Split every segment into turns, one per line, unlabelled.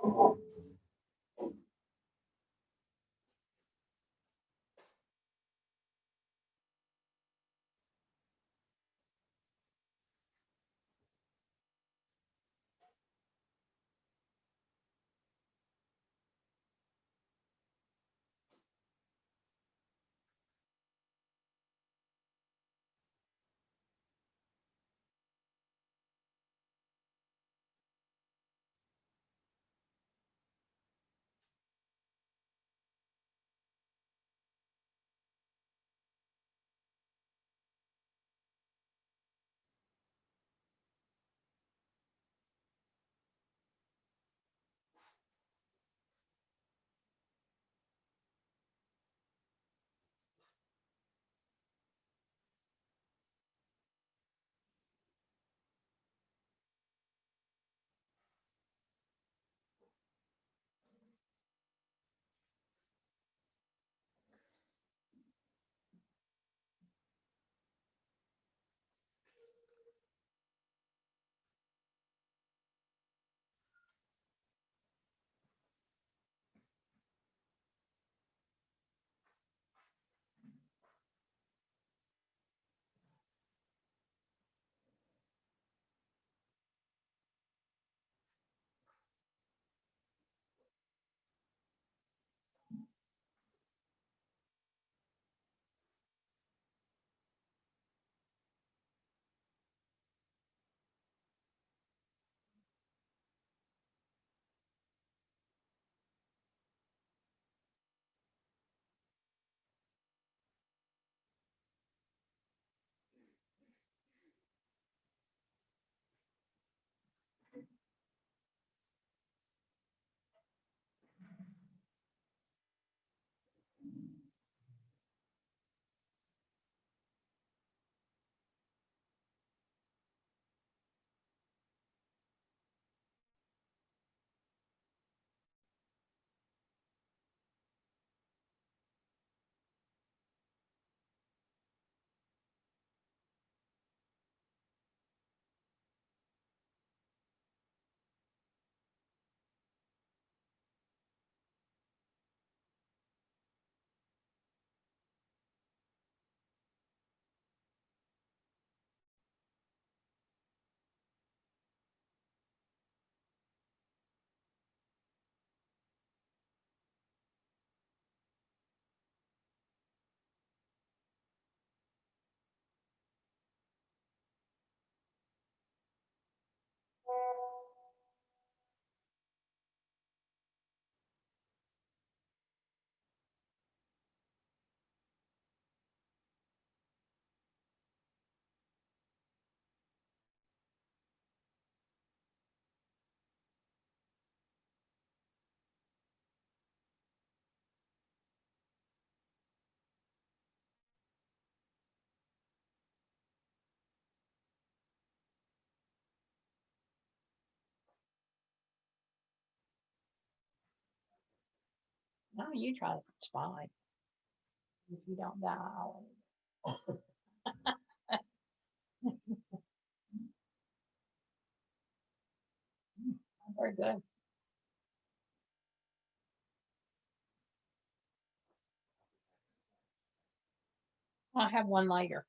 No, you try it. It's fine. If you don't die, I'll. Very good. I'll have one later.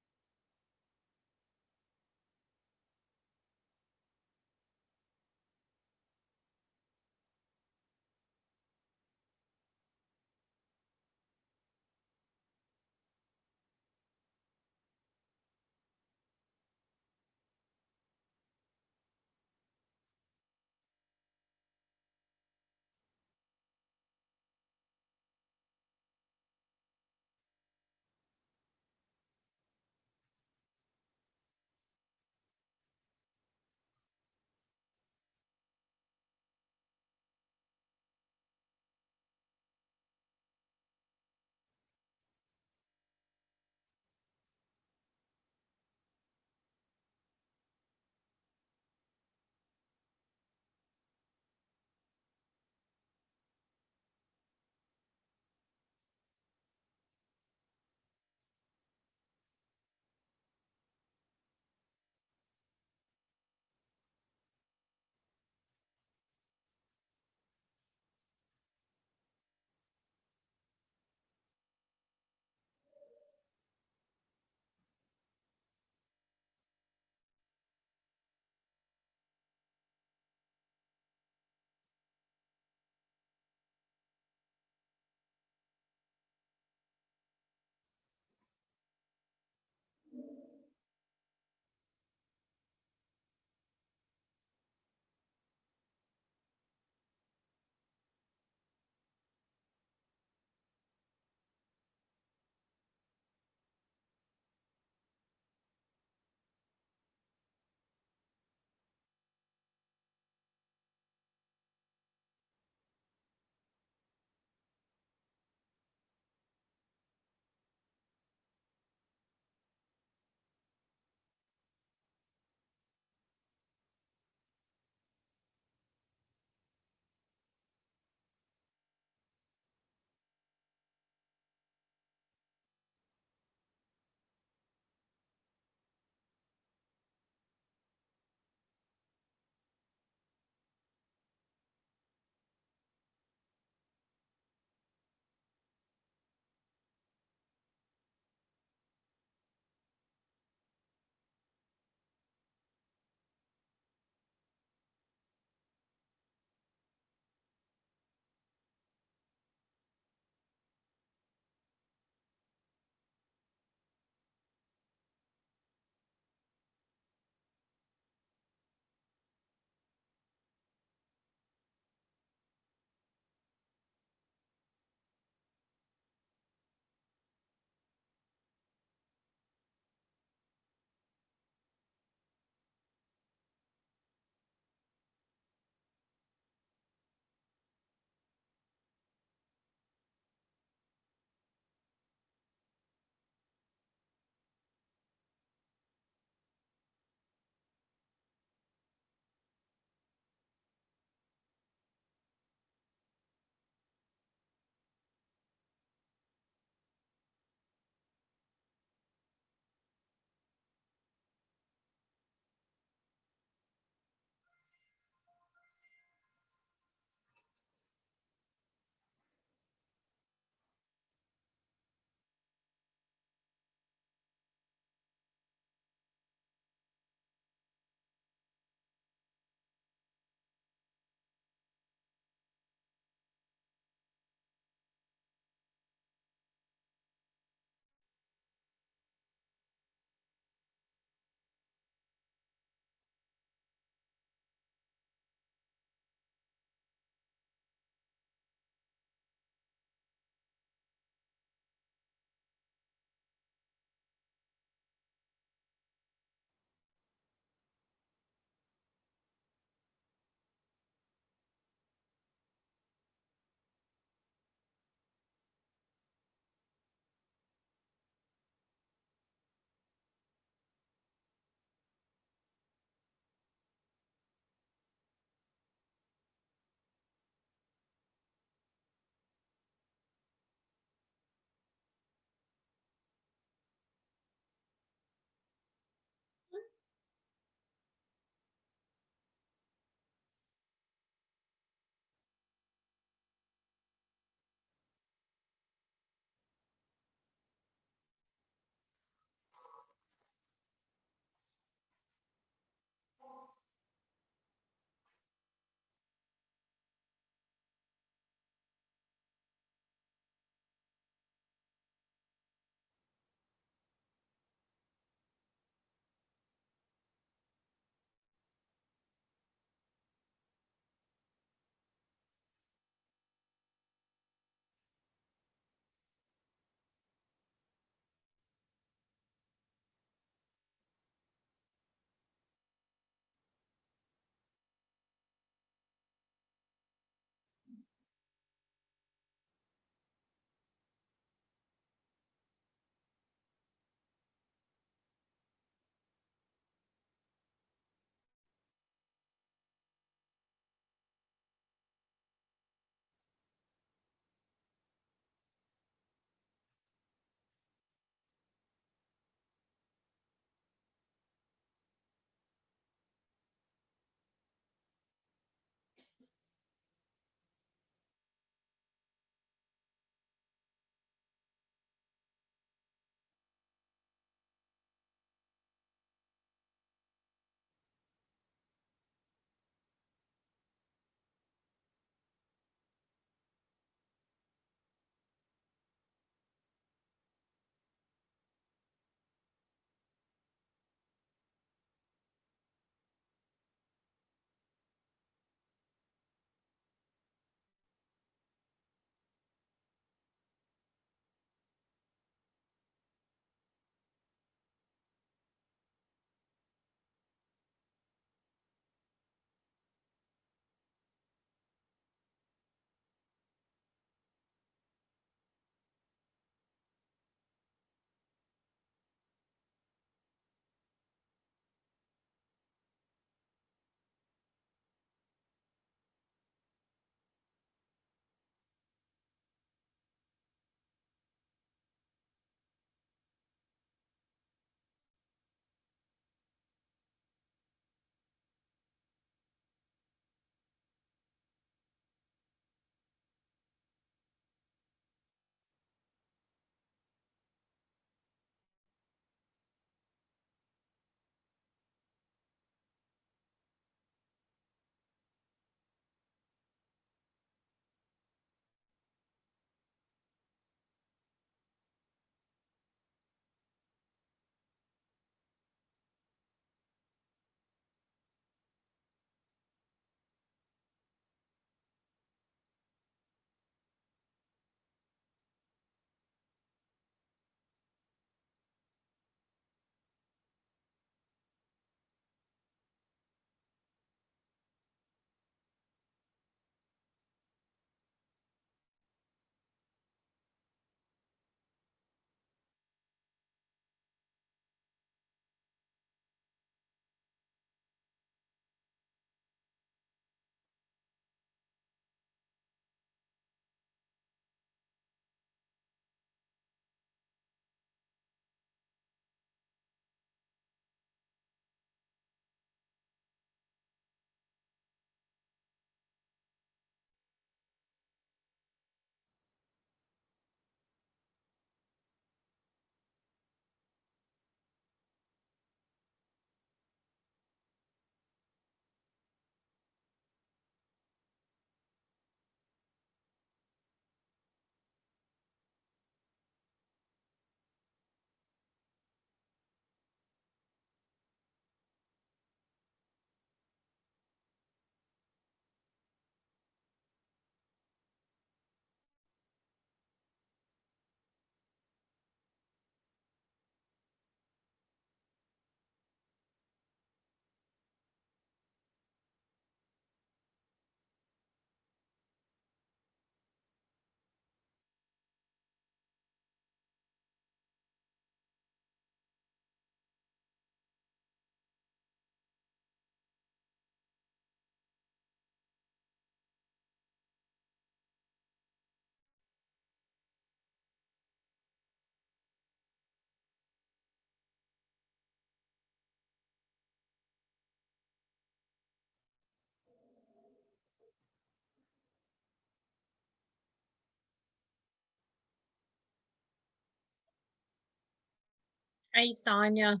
Hey, Sonia.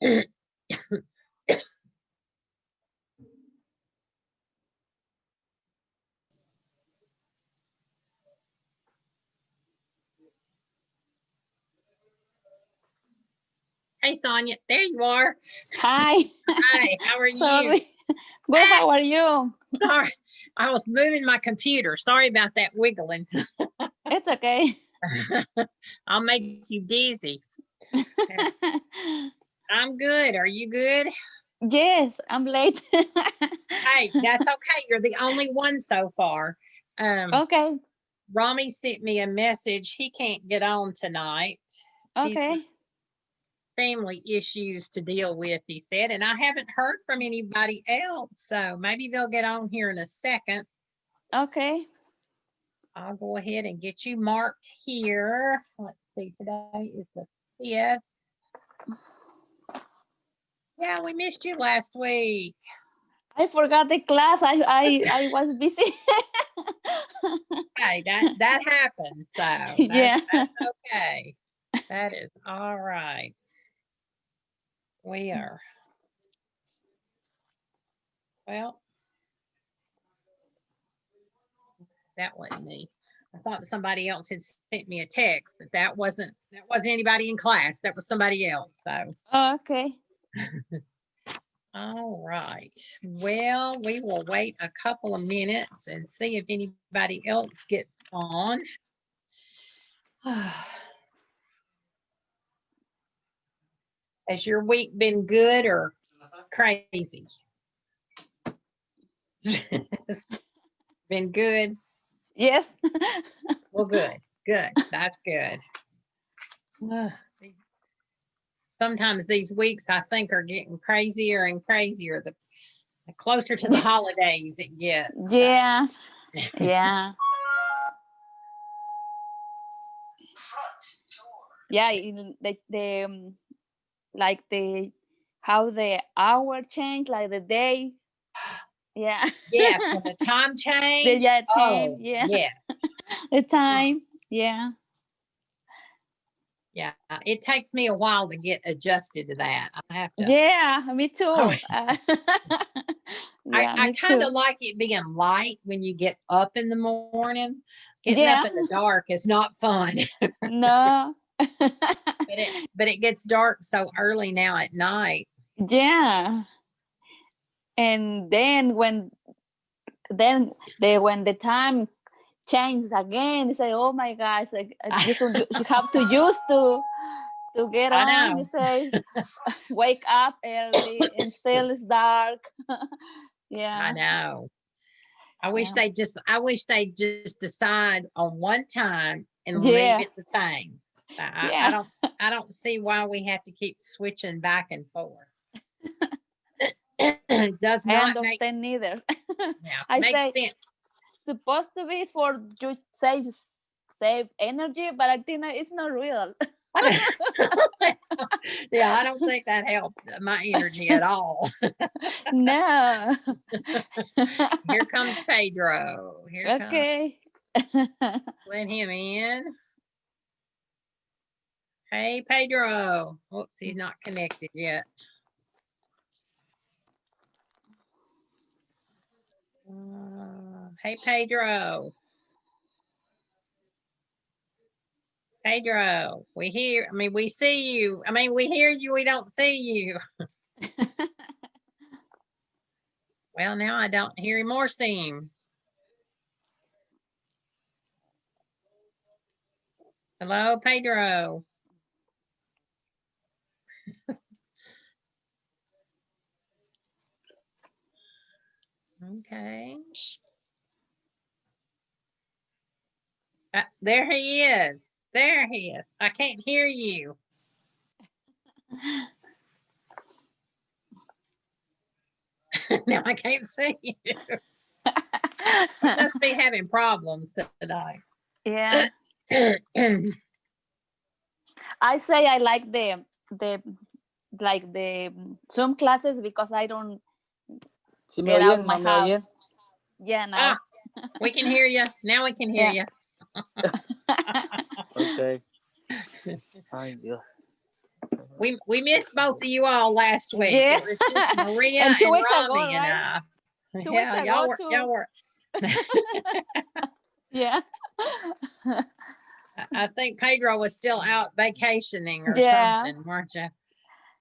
Hey, Sonia. There you are.
Hi.
Hi, how are
Sorry.
you?
Good, how are you?
Sorry, I was moving my computer. Sorry about that wiggling.
It's okay.
I'll make you dizzy. I'm good. Are you good?
Yes, I'm late.
Hey, that's okay. You're the only one so far.
Okay.
Rami sent me a message. He can't get on tonight. He's got
Okay.
family issues to deal with, he said, and I haven't heard from anybody else. So maybe they'll get on here in a second.
Okay.
I'll go ahead and get you marked here. Let's see, today is the 5th. Yeah, we missed you last week.
I forgot the class. I was busy.
Hey, that happens. So
Yeah.
that's okay. That is all right. We are. Well, that wasn't me. I thought somebody else had sent me a text, but that wasn't anybody in class. That was somebody else. So
Okay.
all right. Well, we will wait a couple of minutes and see if anybody else gets on. Has your week been good or crazy? Been good?
Yes.
Well, good. Good. That's good. Sometimes these weeks I think are getting crazier and crazier the closer to the holidays it gets.
Yeah. Yeah. Yeah, the like the how the hour change, like the day. Yeah.
Yes, when the time changed.
Yeah, time.
Oh,
Yeah.
yes.
The time. Yeah.
Yeah. It takes me a while to get adjusted to that. I have to.
Yeah, me too.
Oh,
Yeah,
I
me
kind of
too.
like it being light when you get up in the morning. Getting up
Yeah.
in the dark is not fun.
No.
but it gets dark so early now at night.
Yeah. And then when the time changes again, you say, "Oh my gosh!" Like you have to use to get
I
on. You
know.
say, "Wake up early," and still it's dark. Yeah.
I know. I wish
Yeah.
they just decide on one time and leave
Yeah.
it the same.
Yeah.
I don't see why we have to keep switching back and forth. It does
I
not make
understand neither. I
makes
say
sense.
supposed to be for you save energy, but I think that it's not real.
Yeah, I don't think that helped my energy at all.
No.
Here comes Pedro. Here comes.
Okay.
Let him in. Hey, Pedro. Whoops, he's not connected yet. Hey, Pedro. Pedro, we hear. I mean, we see you. I mean, we hear you. We don't see you. Well, now I don't hear him or see him. Hello, Pedro. Okay. There he is. There he is. I can't hear you. Now I can't see you. I must be having problems tonight.
Yeah. I say I like the Zoom classes because I don't get out of my house. Yeah, now.
We can hear you. Now we can hear
Yeah.
you.
Okay. Ay, Dios.
We missed both of you all last week.
Yeah.
It was just Maria
And 2 weeks ago,
Rami and
right?
I.
2 weeks ago,
y'all were
too.
y'all were.
Yeah.
I think Pedro was still out vacationing or
Yeah.
something, weren't you?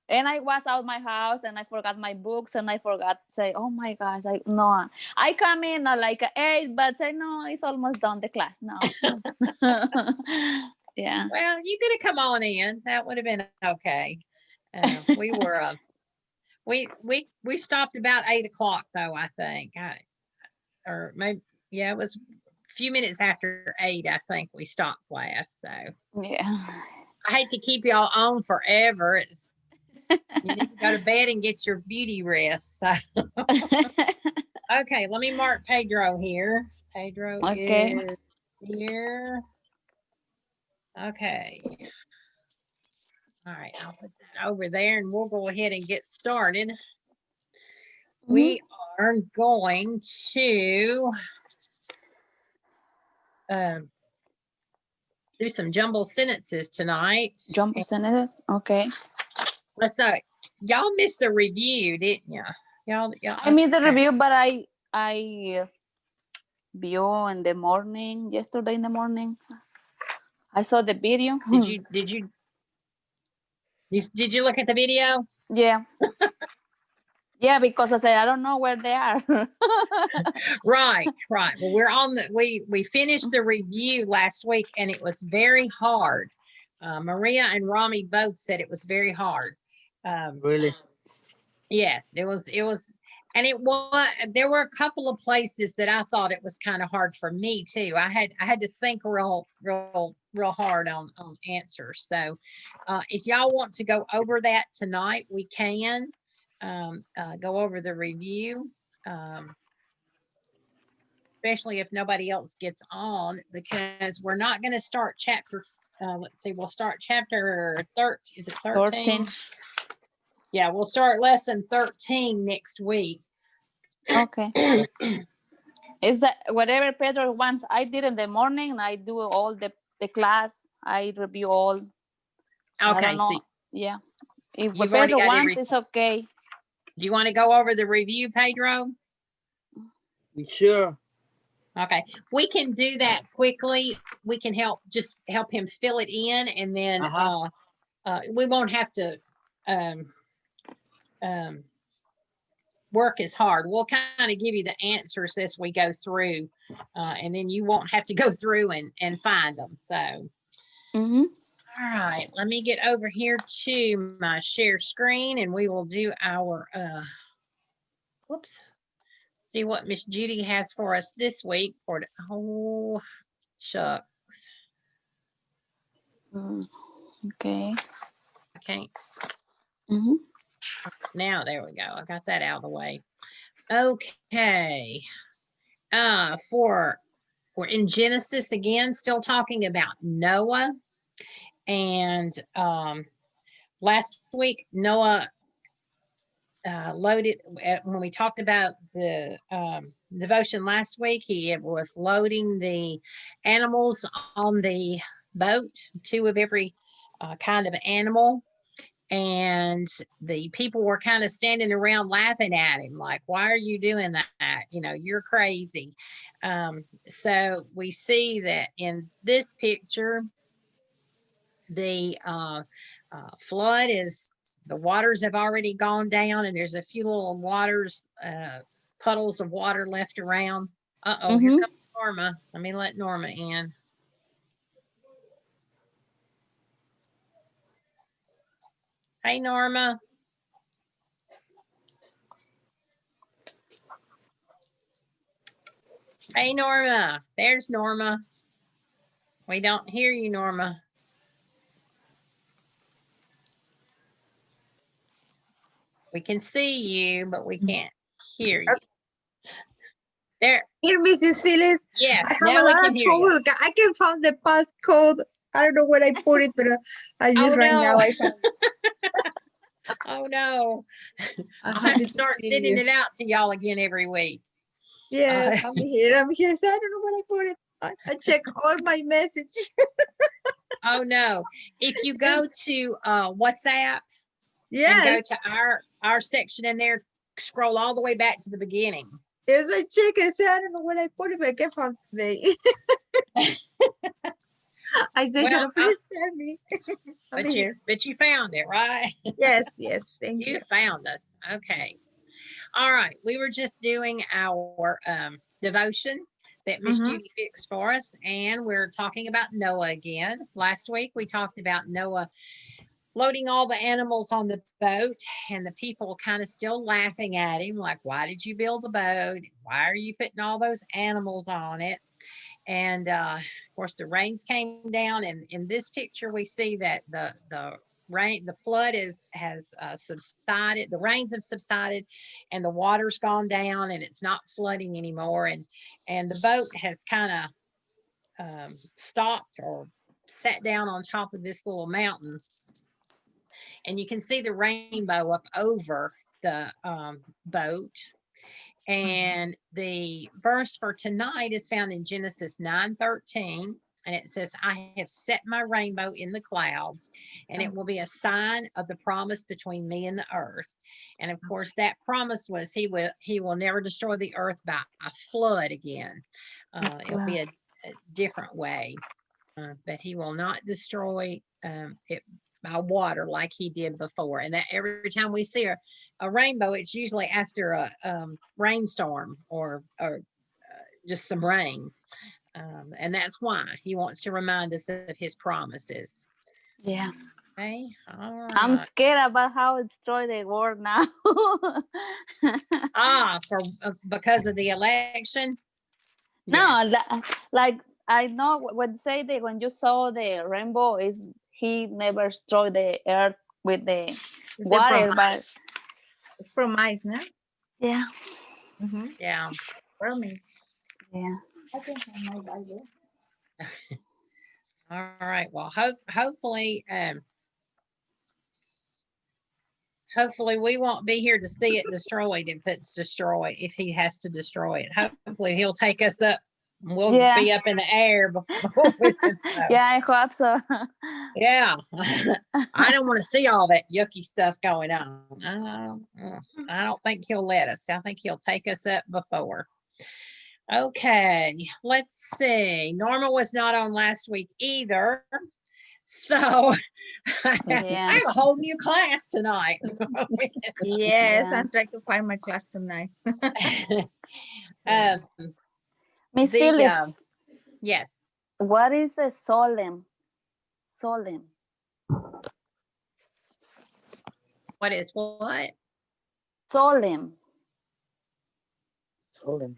And I was out my house and I forgot my books and I forgot to say, oh my gosh, I come in at like 8, but say, no, it's almost done the class now. Yeah.
Well, you could have come on in. That would have been okay. We were, we stopped about 8 o'clock though, I think. Or maybe, yeah, it was a few minutes after 8, I think we stopped class. So
Yeah.
I hate to keep y'all on forever. You need to go to bed and get your beauty rest. So. Okay, let me mark Pedro here. Pedro
Okay.
is here. Okay. All right, I'll put that over there and we'll go ahead and get started. We are going to do some jumble sentences tonight.
Jumble sentences? Okay.
Let's y'all missed the review, didn't you? Y'all,
I missed the review, but I view in the morning, yesterday in the morning. I saw the video.
Did you look at the video?
Yeah. Yeah, because I said I don't know where they are.
Right. Well, we're on we finished the review last week and it was very hard. Maria and Rami both said it was very hard.
Really?
Yes, it was, and there were a couple of places that I thought it was kind of hard for me too. I had to think real hard on answers. So if y'all want to go over that tonight, we can go over the review, especially if nobody else gets on, because we're not going to start chapter, let's see, we'll start chapter 13. Is it 13? Yeah, we'll start lesson 13 next week.
Okay. Is that whatever Pedro wants? I did in the morning. I do all the class. I review all.
Okay. So
yeah. If
you've
Pedro wants, it's okay.
Do you want to go over the review, Pedro?
Sure.
Okay. We can do that quickly. We can just help him fill it in, and then we won't have to work as hard. We'll kind of give you the answers as we go through, and then you won't have to go through and find them. So, all right, let me get over here to my share screen and we will do our, see what Miss Judy has for us this week for the, oh, shucks.
Okay.
Okay. Now, there we go. I got that out of the way. Okay. We're in Genesis again, still talking about Noah. And last week, Noah loaded, when we talked about the devotion last week, he was loading the animals on the boat, 2 of every kind of animal. And the people were kind of standing around laughing at him, like, why are you doing that? You know, you're crazy. So we see that in this picture, the flood the waters have already gone down, and there's a few little puddles of water left around. Here comes Norma. Let me let Norma in. Hey, Norma. Hey, Norma. There's Norma. We don't hear you, Norma. We can see you, but we can't hear you. There.
Here, Mrs. Phyllis.
Yes,
I have
now
a
we
lot
can
of
hear you.
trouble. I can find the passcode. I don't know where I put it, but I just right now I found it.
Oh no. I'll have to start sending it out to y'all again every week.
Yes, I'm here. So I don't know where I put it. I check all my messages.
Oh no. If you go to WhatsApp and go
Yes,
to our section in there, scroll all the way back to the beginning.
yes, I check. I say, I don't know what I put it, but I can't find today. I said,
Well,
please tell me. I'm here.
but you found it, right?
Yes, yes, thank
You
you.
found us. Okay. All right. We were just doing our devotion that Miss
Mhm.
Judy fixed for us, and we're talking about Noah again. Last week we talked about Noah loading all the animals on the boat, and the people kind of still laughing at him, like, why did you build the boat? Why are you putting all those animals on it? And of course, the rains came down, and in this picture, we see that the rain, the flood has subsided. The rains have subsided, and the water's gone down, and it's not flooding anymore. And the boat has kind of stopped or sat down on top of this little mountain, and you can see the rainbow up over the boat. And the verse for tonight is found in Genesis 9:13. And it says, I have set my rainbow in the clouds, and it will be a sign of the promise between me and the earth. And of course, that promise was he will never destroy the earth by a flood again. It'll be a different way, but he will not destroy it by water like he did before. And that every time we see a rainbow, it's usually after a rainstorm or just some rain. And that's why he wants to remind us of his promises.
Yeah.
Okay. All
I'm
right.
scared about how it destroyed the world now.
Because of the election.
No,
Yes.
like I know when say that when you saw the rainbow is he never destroyed the earth with the
It's the
water, but
promise. It's promise, no?
yeah,
Mm-hmm.
Yeah.
Promise.
yeah.
I can find my Bible.
All right. Well, hopefully we won't be here to see it destroyed if he has to destroy it. Hopefully he'll take us up. We'll
Yeah.
be up in the air before we can know.
Yeah, I hope so.
Yeah. I don't want to see all that yucky stuff going on. I don't think he'll let us. I think he'll take us up before. Okay, let's see. Norma was not on last week either. So I
Yeah.
have a whole new class tonight.
Yes,
Yeah.
I'm trying to find my class tonight.
Miss
the,
Phyllis,
yes.
what is a solemn? Solemn.
What is what?
Solemn.
Solemn.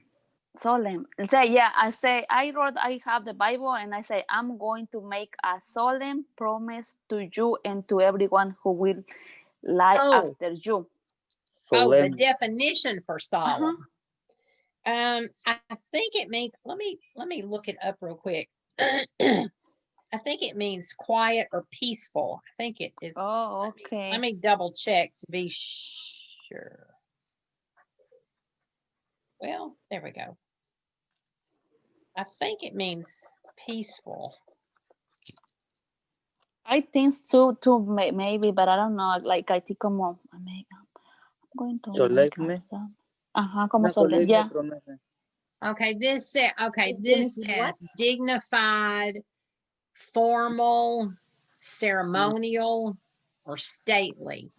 Solemn. I have the Bible and I say, I'm going to make a solemn promise to you and to everyone who will lie
Oh.
after you.
Oh, the
Solemn.
definition for solemn. I think it means, let me look it up real quick. I think it means quiet or peaceful. I think it is.
Oh, okay.
Let me double check to be sure. Well, there we go. I think it means peaceful.
I think so too, maybe, but I don't know. Like I think como I'm going to
Solemne.
como
Una
solemn.
solemne
Yeah.
promesa.
Okay, this says
Genesis what?
dignified, formal, ceremonial, or stately.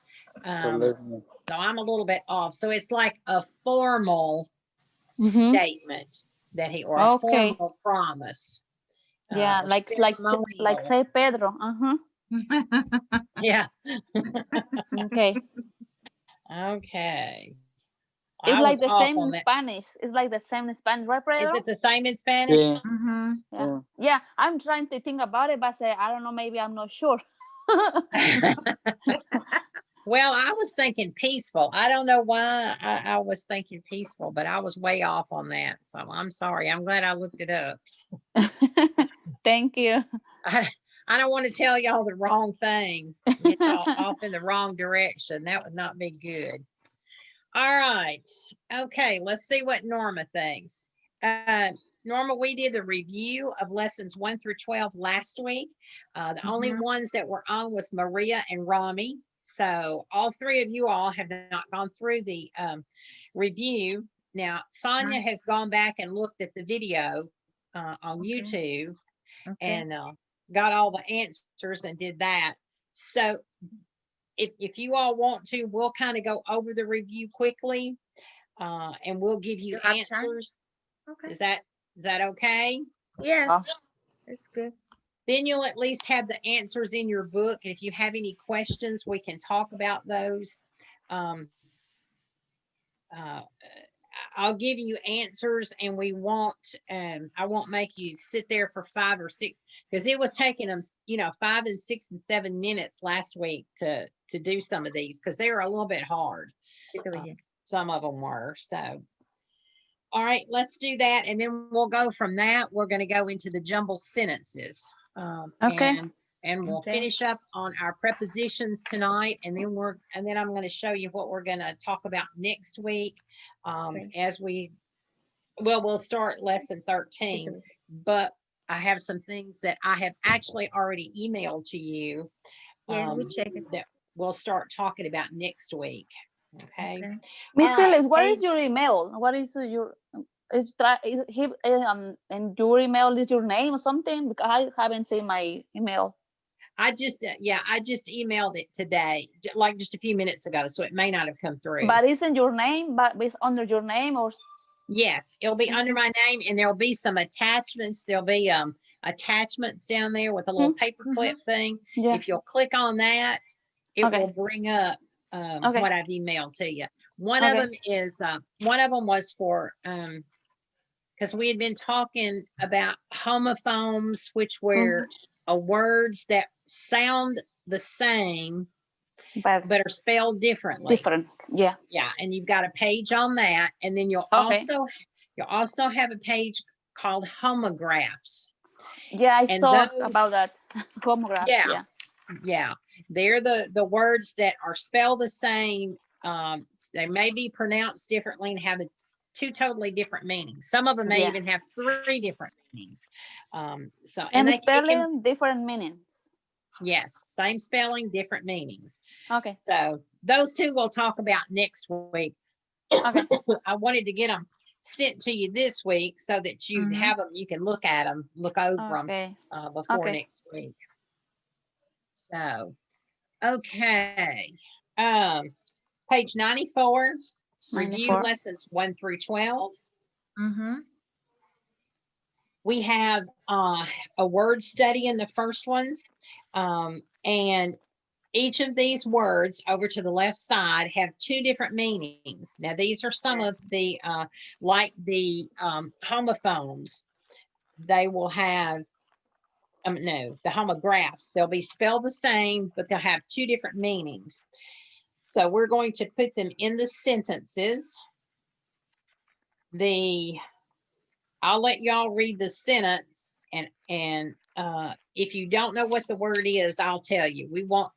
Solemne.
So I'm a little bit off. So it's like a formal statement that or a formal promise.
Yeah, like say Pedro.
Yeah.
Okay.
Okay.
It's like the same in Spanish. It's like the same in Spanish, right, Pedro?
Is it the same in Spanish?
Yeah.
Yeah. Yeah, I'm trying to think about it, but I don't know, maybe I'm not sure.
Well, I was thinking peaceful. I don't know why I was thinking peaceful, but I was way off on that. So I'm sorry. I'm glad I looked it up.
Thank you.
I don't want to tell y'all the wrong thing. Get y'all off in the wrong direction. That would not be good. All right. Okay, let's see what Norma thinks. Norma, we did the review of lessons 1 through 12 last week. The only ones that were on was Maria and Rami. So all three of you all have not gone through the review. Now, Sonia has gone back and looked at the video on YouTube and got all the answers and did that. So if you all want to, we'll kind of go over the review quickly and we'll give you answers.
Okay.
Is that okay?
Yes, that's good.
Then you'll at least have the answers in your book. And if you have any questions, we can talk about those. I'll give you answers and we won't, I won't make you sit there for 5 or 6 because it was taking them, 5 and 6 and 7 minutes last week to do some of these because they were a little bit hard. Some of them were. So, all right, let's do that. And then we'll go from that. We're going to go into the jumble sentences.
Okay.
And we'll finish up on our prepositions tonight, and then I'm going to show you what we're going to talk about next week. We'll start lesson 13, but I have some things that I have actually already emailed to you.
We check it.
That we'll start talking about next week. Okay.
Miss
All right,
Phyllis, what is your email? What is your and your email is your name or something? Because I haven't seen my email.
I just emailed it today, like just a few minutes ago, so it may not have come through.
But isn't your name, but it's under your name or?
Yes, it'll be under my name, and there'll be some attachments. There'll be attachments down there with a little paper clip thing.
Yeah.
If you'll click on that, it will bring up what I've emailed to you. One of them is one of them was for because we had been talking about homophones, which were words that sound the same but are spelled differently.
Yeah.
And you've got a page on that, and then you'll also have a page called homographs.
Yeah, I saw about that. Homographs.
Yeah, they're the words that are spelled the same. They may be pronounced differently and have 2 totally different meanings. Some of them may even have 3 different meanings.
And spelling different meanings.
Yes, same spelling, different meanings.
Okay.
So those 2 we'll talk about next week.
Okay.
I wanted to get them sent to you this week so that you have them, you can look at them, look over them before next week. So, okay. Page 94. Review lessons 1 through 12. We have a word study in the first ones. And each of these words over to the left side have 2 different meanings. Now, these are some of the, like the homophones. They will have, the homographs. They'll be spelled the same, but they'll have 2 different meanings. So we're going to put them in the sentences. I'll let y'all read the sentence, and if you don't know what the word is, I'll tell you. We won't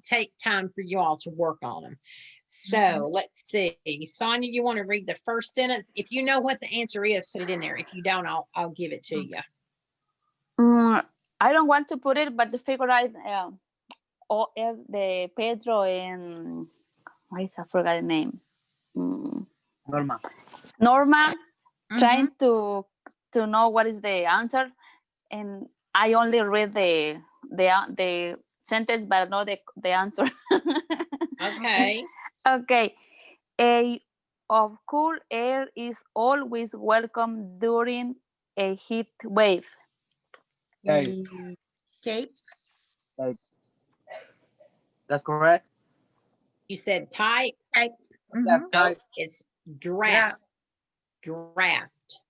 take time for you all to work on them. So let's see. Sonia, you want to read the first sentence? If you know what the answer is, put it in there. If you don't, I'll give it to you.
I don't want to put it, but to figure out the Pedro and I forgot the name. Norma trying to know what is the answer, and I only read the sentence, but not the answer.
Okay.
Okay. A of cool air is always welcome during a heat wave.
Cape.
That's correct.
You said type.
Type.
No, it's draft. Draft.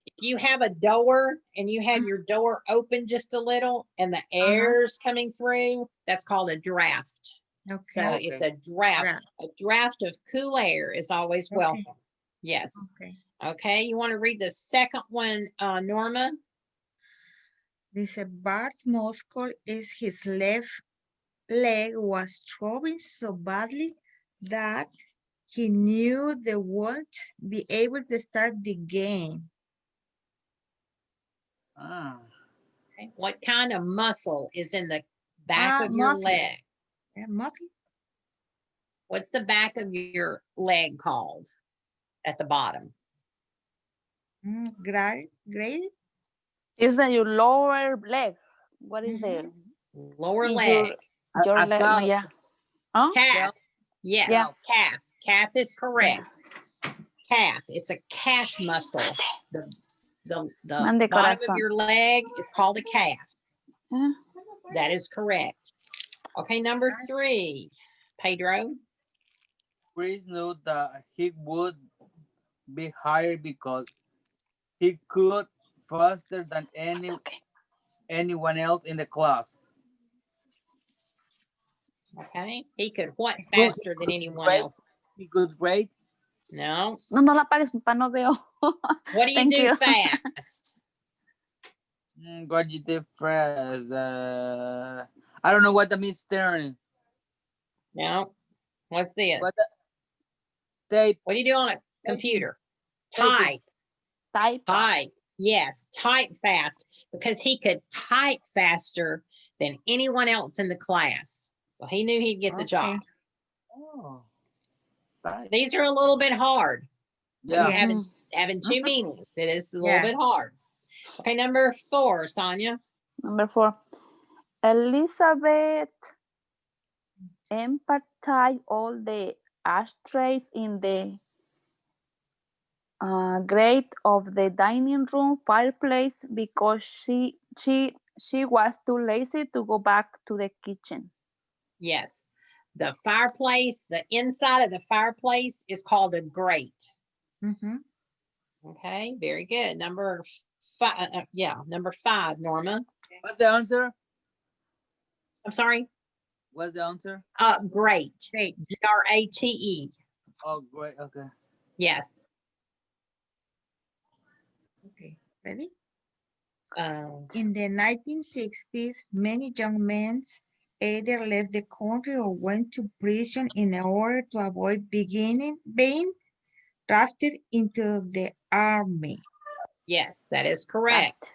If you have a door and you have your door open just a little and the air's coming through, that's called a draft.
Okay.
So it's a draft. A draft of cool air is always welcome. Yes. Okay. You want to read the second one, Norma?
Dice, Bart's muscle is his left leg was throbbing so badly that he knew they won't be able to start the game.
Ah,
Okay. What kind of muscle is in the back of your
Muscle.
leg?
Muscle?
What's the back of your leg called at the bottom?
Great.
Is that your lower leg? What is the
Lower
is
leg.
your
a
leg?
calf.
Yeah. Huh?
Calf. Yes,
Yeah.
calf. Calf is correct. Calf. It's a calf muscle. The
Mande
bottom of
corazón.
your leg is called a calf.
Yeah.
That is correct. Okay, number 3. Pedro.
Chris knew that he would be hired because he could faster than
Okay.
anyone else in the class.
Okay. He could what
He
faster than
could
anyone
grade-
else?
He could grade.
No.
No la apagues, pa, no veo.
What do you
Thank
do
you.
fast?
What you did first? I don't know what that means. Turn.
No. What's this?
What the, tape.
What do you do on a computer?
Typing.
Type.
Type.
Type. Yes, type fast because he could type faster than anyone else in the class. So he knew he'd get the job.
Oh. Right.
These are a little bit hard. When
Yeah.
you're having two meanings, it is a little
Yeah.
bit hard. Okay, number 4, Sonia.
Number 4. Elizabeth emptied all the ashtrays in the grate of the dining room fireplace because she was too lazy to go back to the kitchen.
Yes. The fireplace, the inside of the fireplace is called a grate. Okay, very good. Number 5. Number 5, Norma.
What's the answer?
I'm sorry.
What's the answer?
Grate. Grate.
Oh, great. Okay.
Yes.
Okay, ready?
Um,
In the 1960s, many young men either left the country or went to prison in order to avoid being drafted into the army.
yes, that is correct.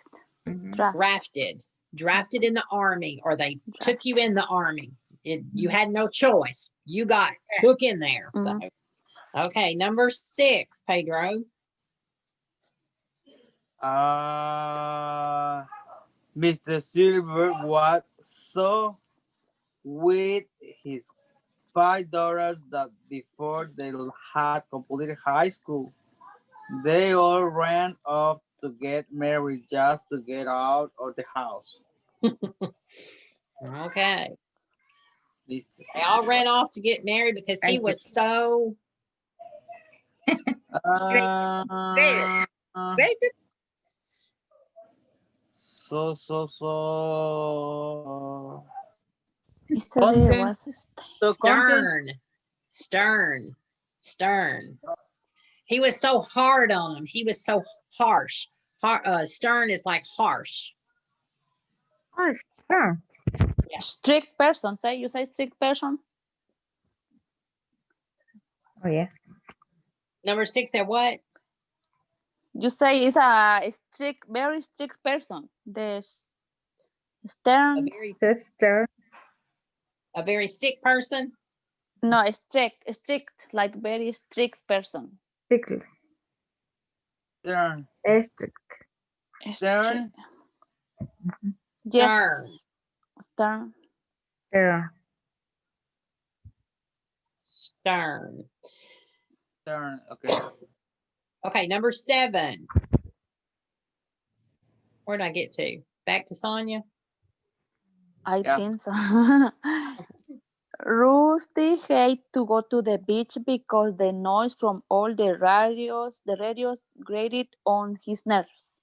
Drafted in the army, or they took you in the army. You had no choice. You got took in there. So. Okay, number 6, Pedro.
Mr. Silver was so with his $5 that before they had completed high school, they all ran off to get married just to get out of the house.
Okay.
Mr.
They all ran off to get married because he was so
Great.
So
Mr.
Content.
was
so content.
stern. He was so hard on him. He was so harsh. Stern is like harsh.
Oh, sure.
strict person. You say strict person.
Oh, yeah.
Number 6, they're what?
You say it's a strict, very strict person. The stern.
Sister.
A very sick person.
No, strict, like very strict person.
Strict.
Stern.
Strict.
Stern.
Yes. Stern.
Stern.
Okay.
Okay, number 7. Where did I get to? Back to Sonia?
I think so. Rusty hated to go to the beach because the noise from all the radios grated on his nerves.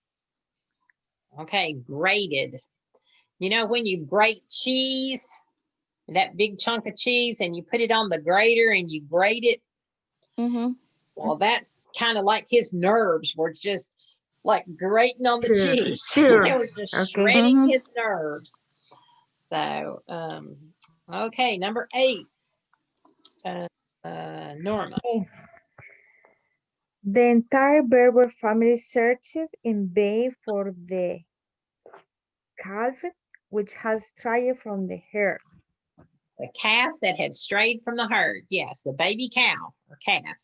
Okay, grated. You know when you grate cheese, that big chunk of cheese, and you put it on the grater and you grate it? Well, that's kind of like his nerves were just like grating on the cheese. It was just shredding his nerves. So, okay, number 8. Norma.
Oh. The entire Berber family searched in vain for the calf which has strayed from the herd.
The calf that had strayed from the herd. Yes, the baby cow or calf.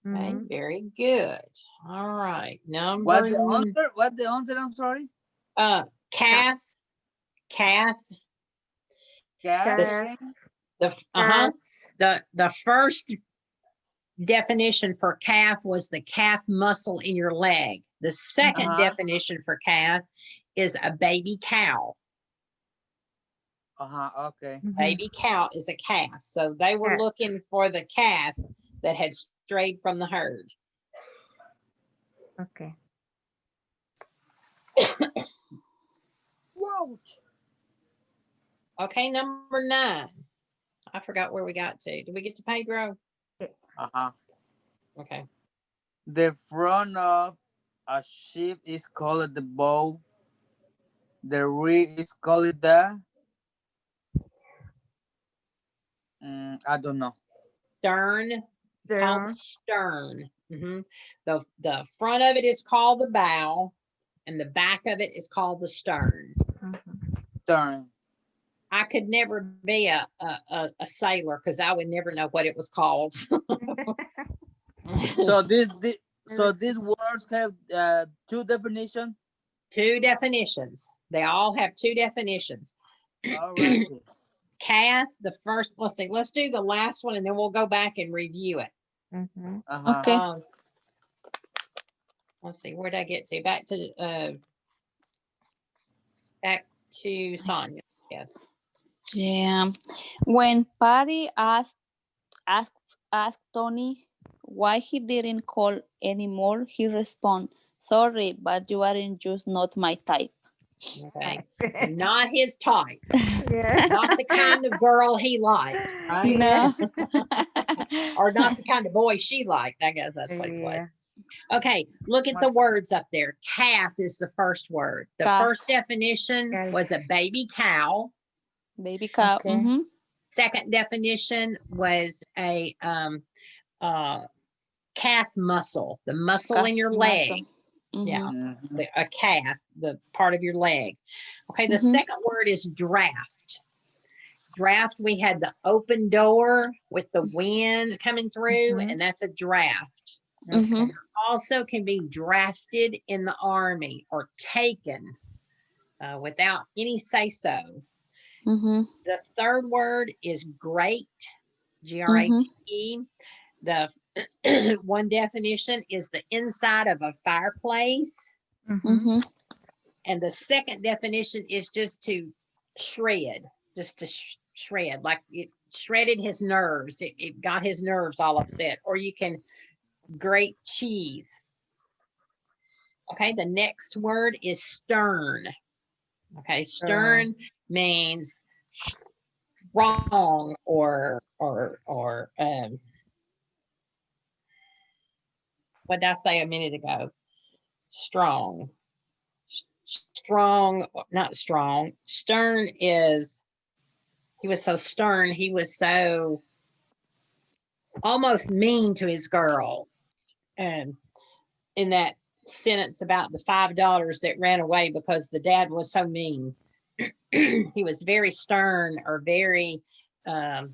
Okay,
Mhm.
very good. All right, number
What's the answer? What the answer? I'm sorry.
calf, calf.
Cat.
Calf,
The first definition for calf was the calf muscle in your leg. The second definition for calf is a baby cow.
Okay.
mhm.
Baby cow is a calf. So they were
Calf.
looking for the calf that had strayed from the herd.
Okay.
Whoa. Okay, number 9. I forgot where we got to. Did we get to Pedro? Okay.
The front of a ship is called the bow. The rear is called the. I don't know.
Stern. It's called the stern. The front of it is called the bow, and the back of it is called the stern.
Stern.
I could never be a sailor because I would never know what it was called.
So these words have 2 definitions.
2 definitions. They all have 2 definitions.
All right.
Calf, the first, let's see, let's do the last one and then we'll go back and review it.
Okay.
Let's see, where did I get to? Back to Sonia. Yes.
Yeah. When Patty asked Tony why he didn't call anymore, he responded, "Sorry, but you aren't just not my type."
Okay. Not his type.
Yeah.
Not the kind of girl he liked, right?
No.
Or not the kind of boy she liked. I guess that's what it was. Okay, look at the words up there. Calf is the first word. The
Calf.
first definition was a baby cow.
Baby cow.
Okay.
Mm-hmm.
Second definition was a calf muscle, the muscle in your leg. Yeah, a calf, the part of your leg. Okay, the second word is draft. Draft, we had the open door with the wind coming through, and that's a draft.
Mm-hmm.
Also can be drafted in the army or taken without any say-so.
Mm-hmm.
The third word is grate, Grate. The one definition is the inside of a fireplace.
Mm-hmm.
And the second definition is just to shred, just to shred, like it shredded his nerves. It got his nerves all upset. Or you can grate cheese. Okay, the next word is stern. Okay, stern means wrong or what did I say a minute ago? Strong, not strong. Stern is, he was so stern. He was so almost mean to his girl. And in that sentence about the $5 that ran away because the dad was so mean. He was very stern or very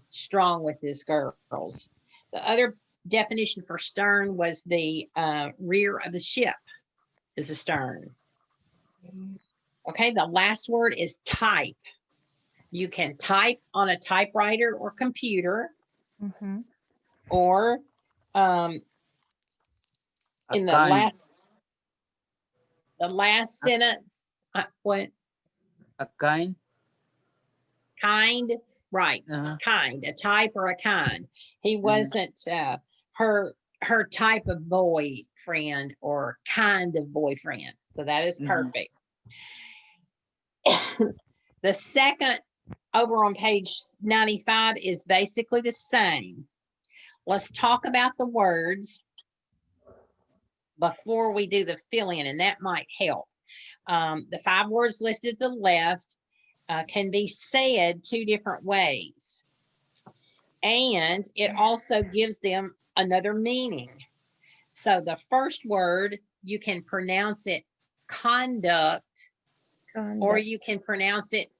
strong with his girls. The other definition for stern was the rear of the ship is a stern. Okay, the last word is type. You can type on a typewriter or computer, or in the last sentence, what?
A kind.
Kind, right? Kind, a type or a kind. He wasn't her type of boyfriend or kind of boyfriend. So that is perfect. The second over on page 95 is basically the same. Let's talk about the words before we do the fill-in, and that might help. The 5 words listed at the left can be said 2 different ways. And it also gives them another meaning. So the first word, you can pronounce it conduct, or you can pronounce it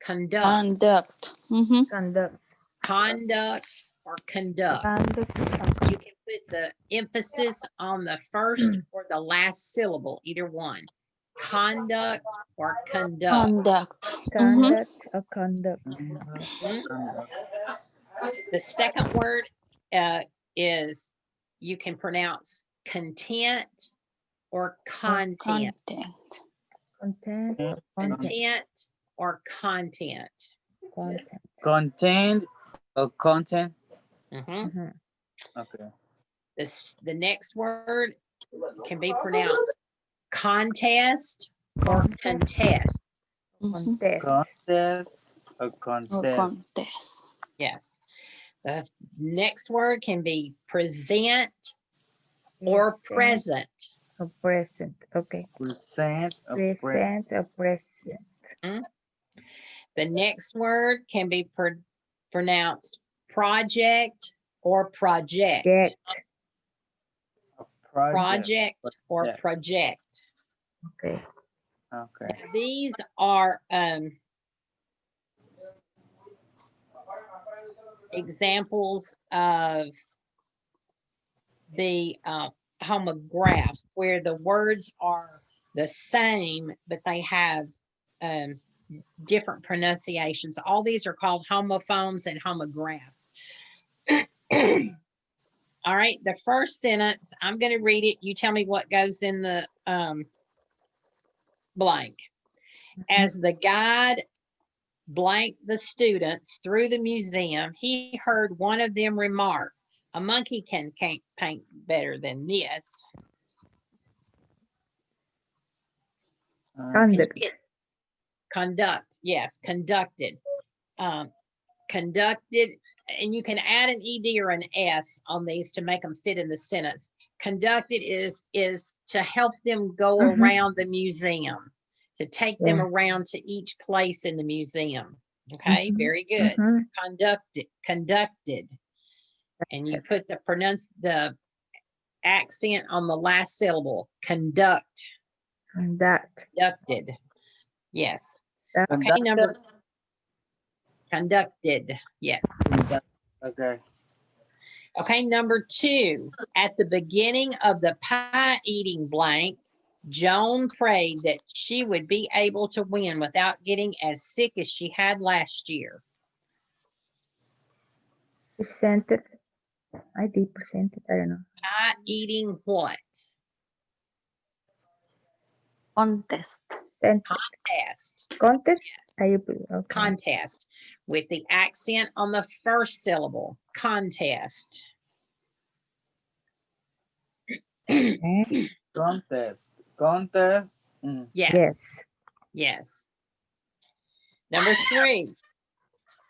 conduct.
Conduct.
Conduct.
Conduct or conduct.
Conduct.
You can put the emphasis on the first or the last syllable, either one. Conduct or conduct.
Conduct.
Conduct or conduct.
The second word is, you can pronounce content or content.
Content.
Content or content.
Content.
Content or content.
Mhm.
Okay.
The next word can be pronounced contest or contest.
Contest.
Contest or contest.
Contest.
Yes. The next word can be present or present.
Or present. Okay.
Present or
Present or present.
The next word can be pronounced project or project. Project or project.
Okay.
Okay.
Now, these are examples of the homographs, where the words are the same, but they have different pronunciations. All these are called homophones and homographs. All right, the first sentence, I'm going to read it. You tell me what goes in the blank. As the guide blanked the students through the museum, he heard one of them remark, "A monkey can't paint better than this." Conduct, yes, conducted. Conducted, and you can add an ed or an s on these to make them fit in the sentence. Conducted is to help them go around the museum, to take them around to each place in the museum. Okay, very good. So conducted, and you put the accent on the last syllable. Conducted. Yes. Okay, conducted. Yes.
Okay.
Okay, number 2. At the beginning of the pie eating blank, Joan prayed that she would be able to win without getting as sick as she had last year.
Presented. I did presented. I don't know.
Pie eating what?
Contest.
Contest.
Contest.
Yes.
Okay.
Contest with the accent on the first syllable. Contest.
Contest. Contest.
Yes. Yes. Number 3.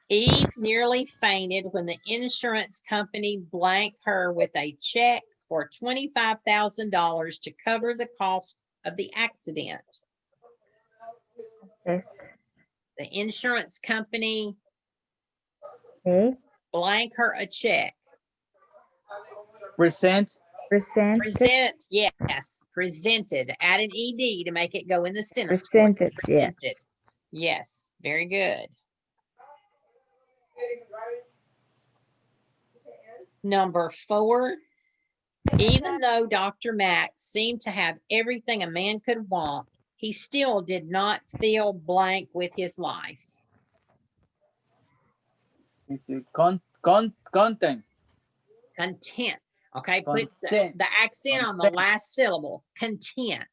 Eve nearly fainted when the insurance company blanked her with a check for $25,000 to cover the cost of the accident.
Yes.
The insurance company blank her a check.
Present.
Yes, presented. Add an ed to make it go in the sentence.
Presented.
Yes, very good. Number 4. Even though Dr. Mack seemed to have everything a man could want, he still did not feel blank with his life.
It's content.
Content. Okay, put the accent on the last syllable. Content.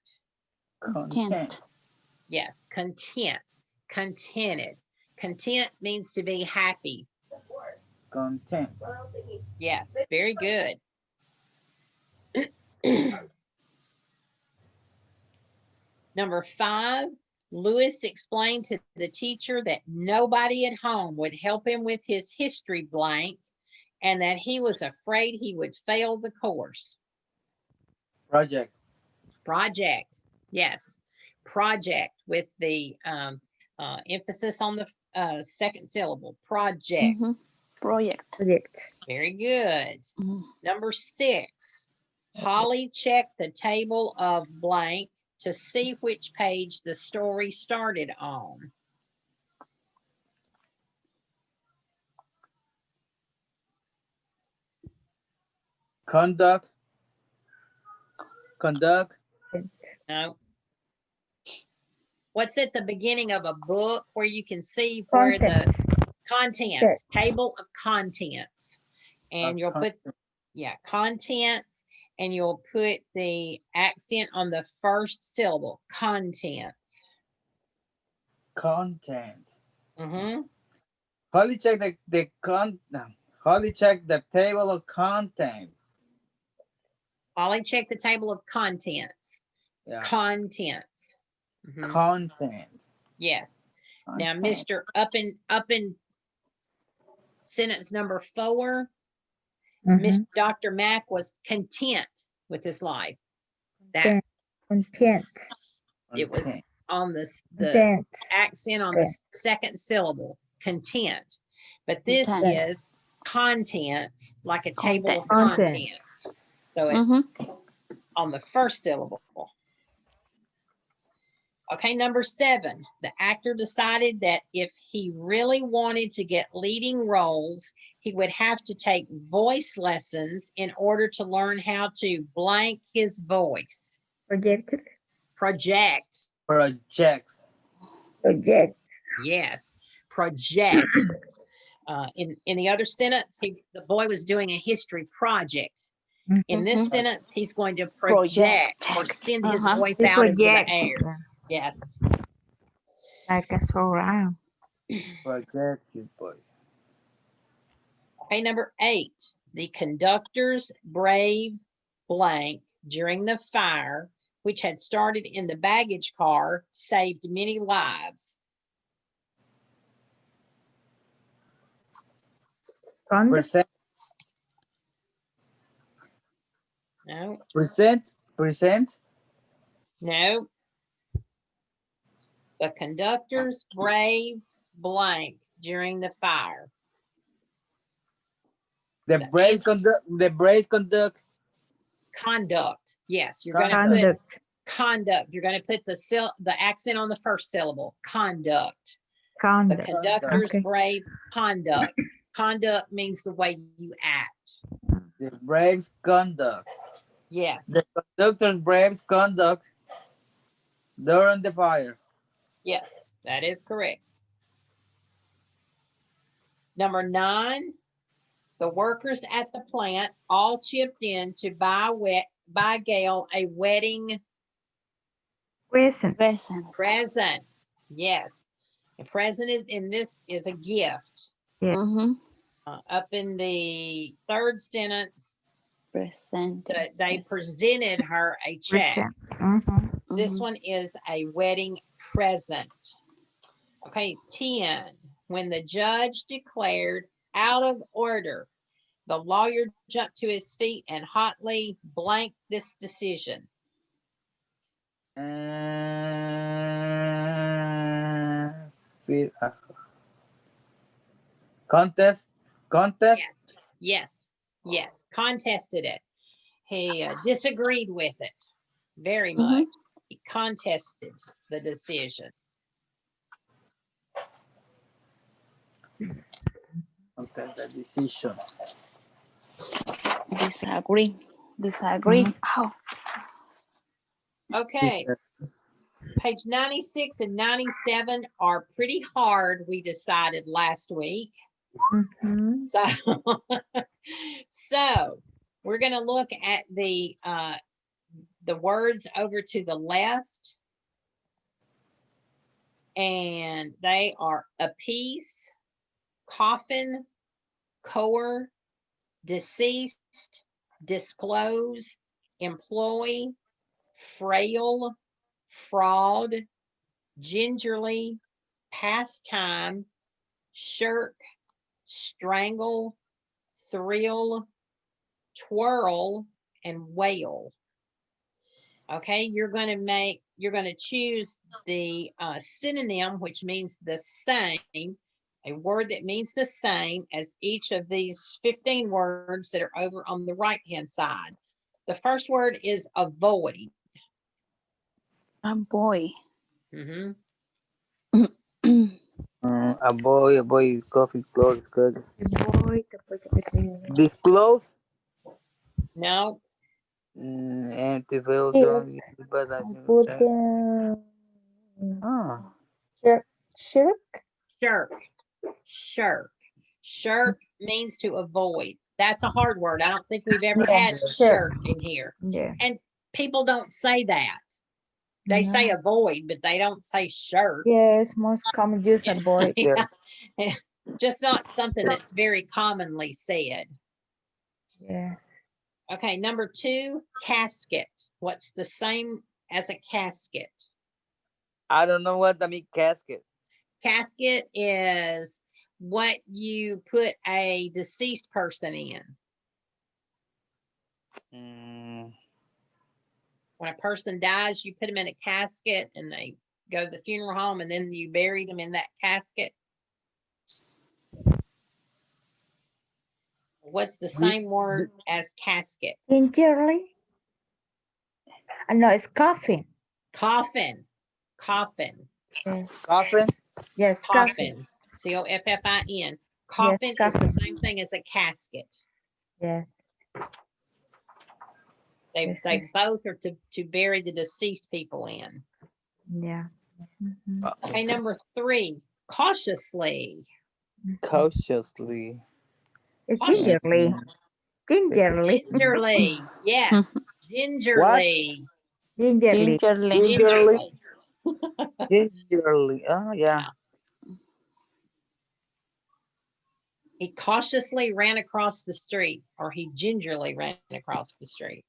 Yes, content. Contented. Content means to be happy.
Content.
Yes, very good. Number 5, Lewis explained to the teacher that nobody at home would help him with his history blank and that he was afraid he would fail the course.
Project.
Yes. Project with the emphasis on the second syllable. Project.
Project.
Project.
Very good.
Mhm.
Number 6, Holly checked the table of blank to see which page the story started on.
Conduct.
No. What's at the beginning of a book where you can see where the contents, table of contents, and you'll put, yeah, contents, and you'll put the accent on the first syllable, contents.
Content.
Mm-hmm.
Holly check Holly check the table of content.
Holly check the table of contents.
Yeah.
Contents. Mhm.
Content.
Yes. Now,
Content.
Mr. Up in sentence number 4, Miss Dr. Mack was content with his life. That
Content.
it was
Content.
on the
Content.
accent on the second syllable, content. But this
Content.
is contents, like a table of
Content.
contents. So it's on the first syllable. Okay, number 7, the actor decided that if he really wanted to get leading roles, he would have to take voice lessons in order to learn how to blank his voice.
Project.
Project.
Project.
Project.
Yes, project. In the other sentence, the boy was doing a history project. In this sentence, he's going to project or send his voice
He
out into the
projects.
air. Yes.
Like a surround.
Project, you boy.
Okay, number 8, the conductors brave blank during the fire, which had started in the baggage car, saved many lives.
Present.
No,
Present.
no. The conductors brave blank during the fire.
The Braves conduct.
Conduct. Yes, you're going to put conduct. You're going to put the accent on the first syllable. Conduct. The conductors brave conduct. Conduct means the way you act.
The Braves conduct.
Yes.
The conductor's Braves conduct during the fire.
Yes, that is correct. Number 9, the workers at the plant all chipped in to buy Gail a wedding
Present.
Yes. A present is a gift.
Yeah.
Up in the 3rd sentence,
Present.
they presented her a check. This one is a wedding present. Okay, 10. When the judge declared out of order, the lawyer jumped to his feet and hotly blanked this decision.
Contest.
Yes. Contested it. He disagreed with it very much. He contested the decision.
Okay, the decision.
Disagree. Oh.
Okay. Page 96 and 97 are pretty hard, we decided last week. So we're going to look at the words over to the left. And they are apiece, coffin, core, deceased, disclose, employ, frail, fraud, gingerly, pastime, shirk, strangle, thrill, twirl, and wail. Okay, you're going to choose the synonym, which means the same, a word that means the same as each of these 15 words that are over on the right-hand side. The first word is avoid.
A boy.
Mhm.
A boy, coffee, clothes, good.
Boy,
Disclose.
No,
Empty field,
Here,
don't use but I
I
think
put
so.
the
Ah,
shirk.
shirk. Shirk. Shirk means to avoid. That's a hard word. I don't think we've ever
Yeah,
had
shirk.
shirk in here.
Yeah.
And people don't say that. They say
No.
avoid, but they don't say shirk.
Yes, most common use avoid.
yeah.
Just not something that's very commonly said.
Yes.
Okay, number 2, casket. What's the same as a casket?
I don't know what the mean casket.
Casket is what you put a deceased person in. When a person dies, you put them in a casket and they go to the funeral home and then you bury them in that casket. What's the same word as casket?
Gingerly. No, it's coffin.
Coffin. Coffin.
Yes,
Coffin.
yes, coffin.
Coffin. Coffin. Coffin is the
coffin.
same thing as a casket.
Yes.
They
This
they
is-
both are to bury the deceased people in.
Yeah. Mhm.
Okay, number 3, cautiously.
Cautiously.
It's
Cautious.
gingerly. Gingerly.
Gingerly. Yes. Gingerly.
Gingerly.
Gingerly.
Gingerly. Gingerly. Oh yeah.
He cautiously ran across the street, or he gingerly ran across the street.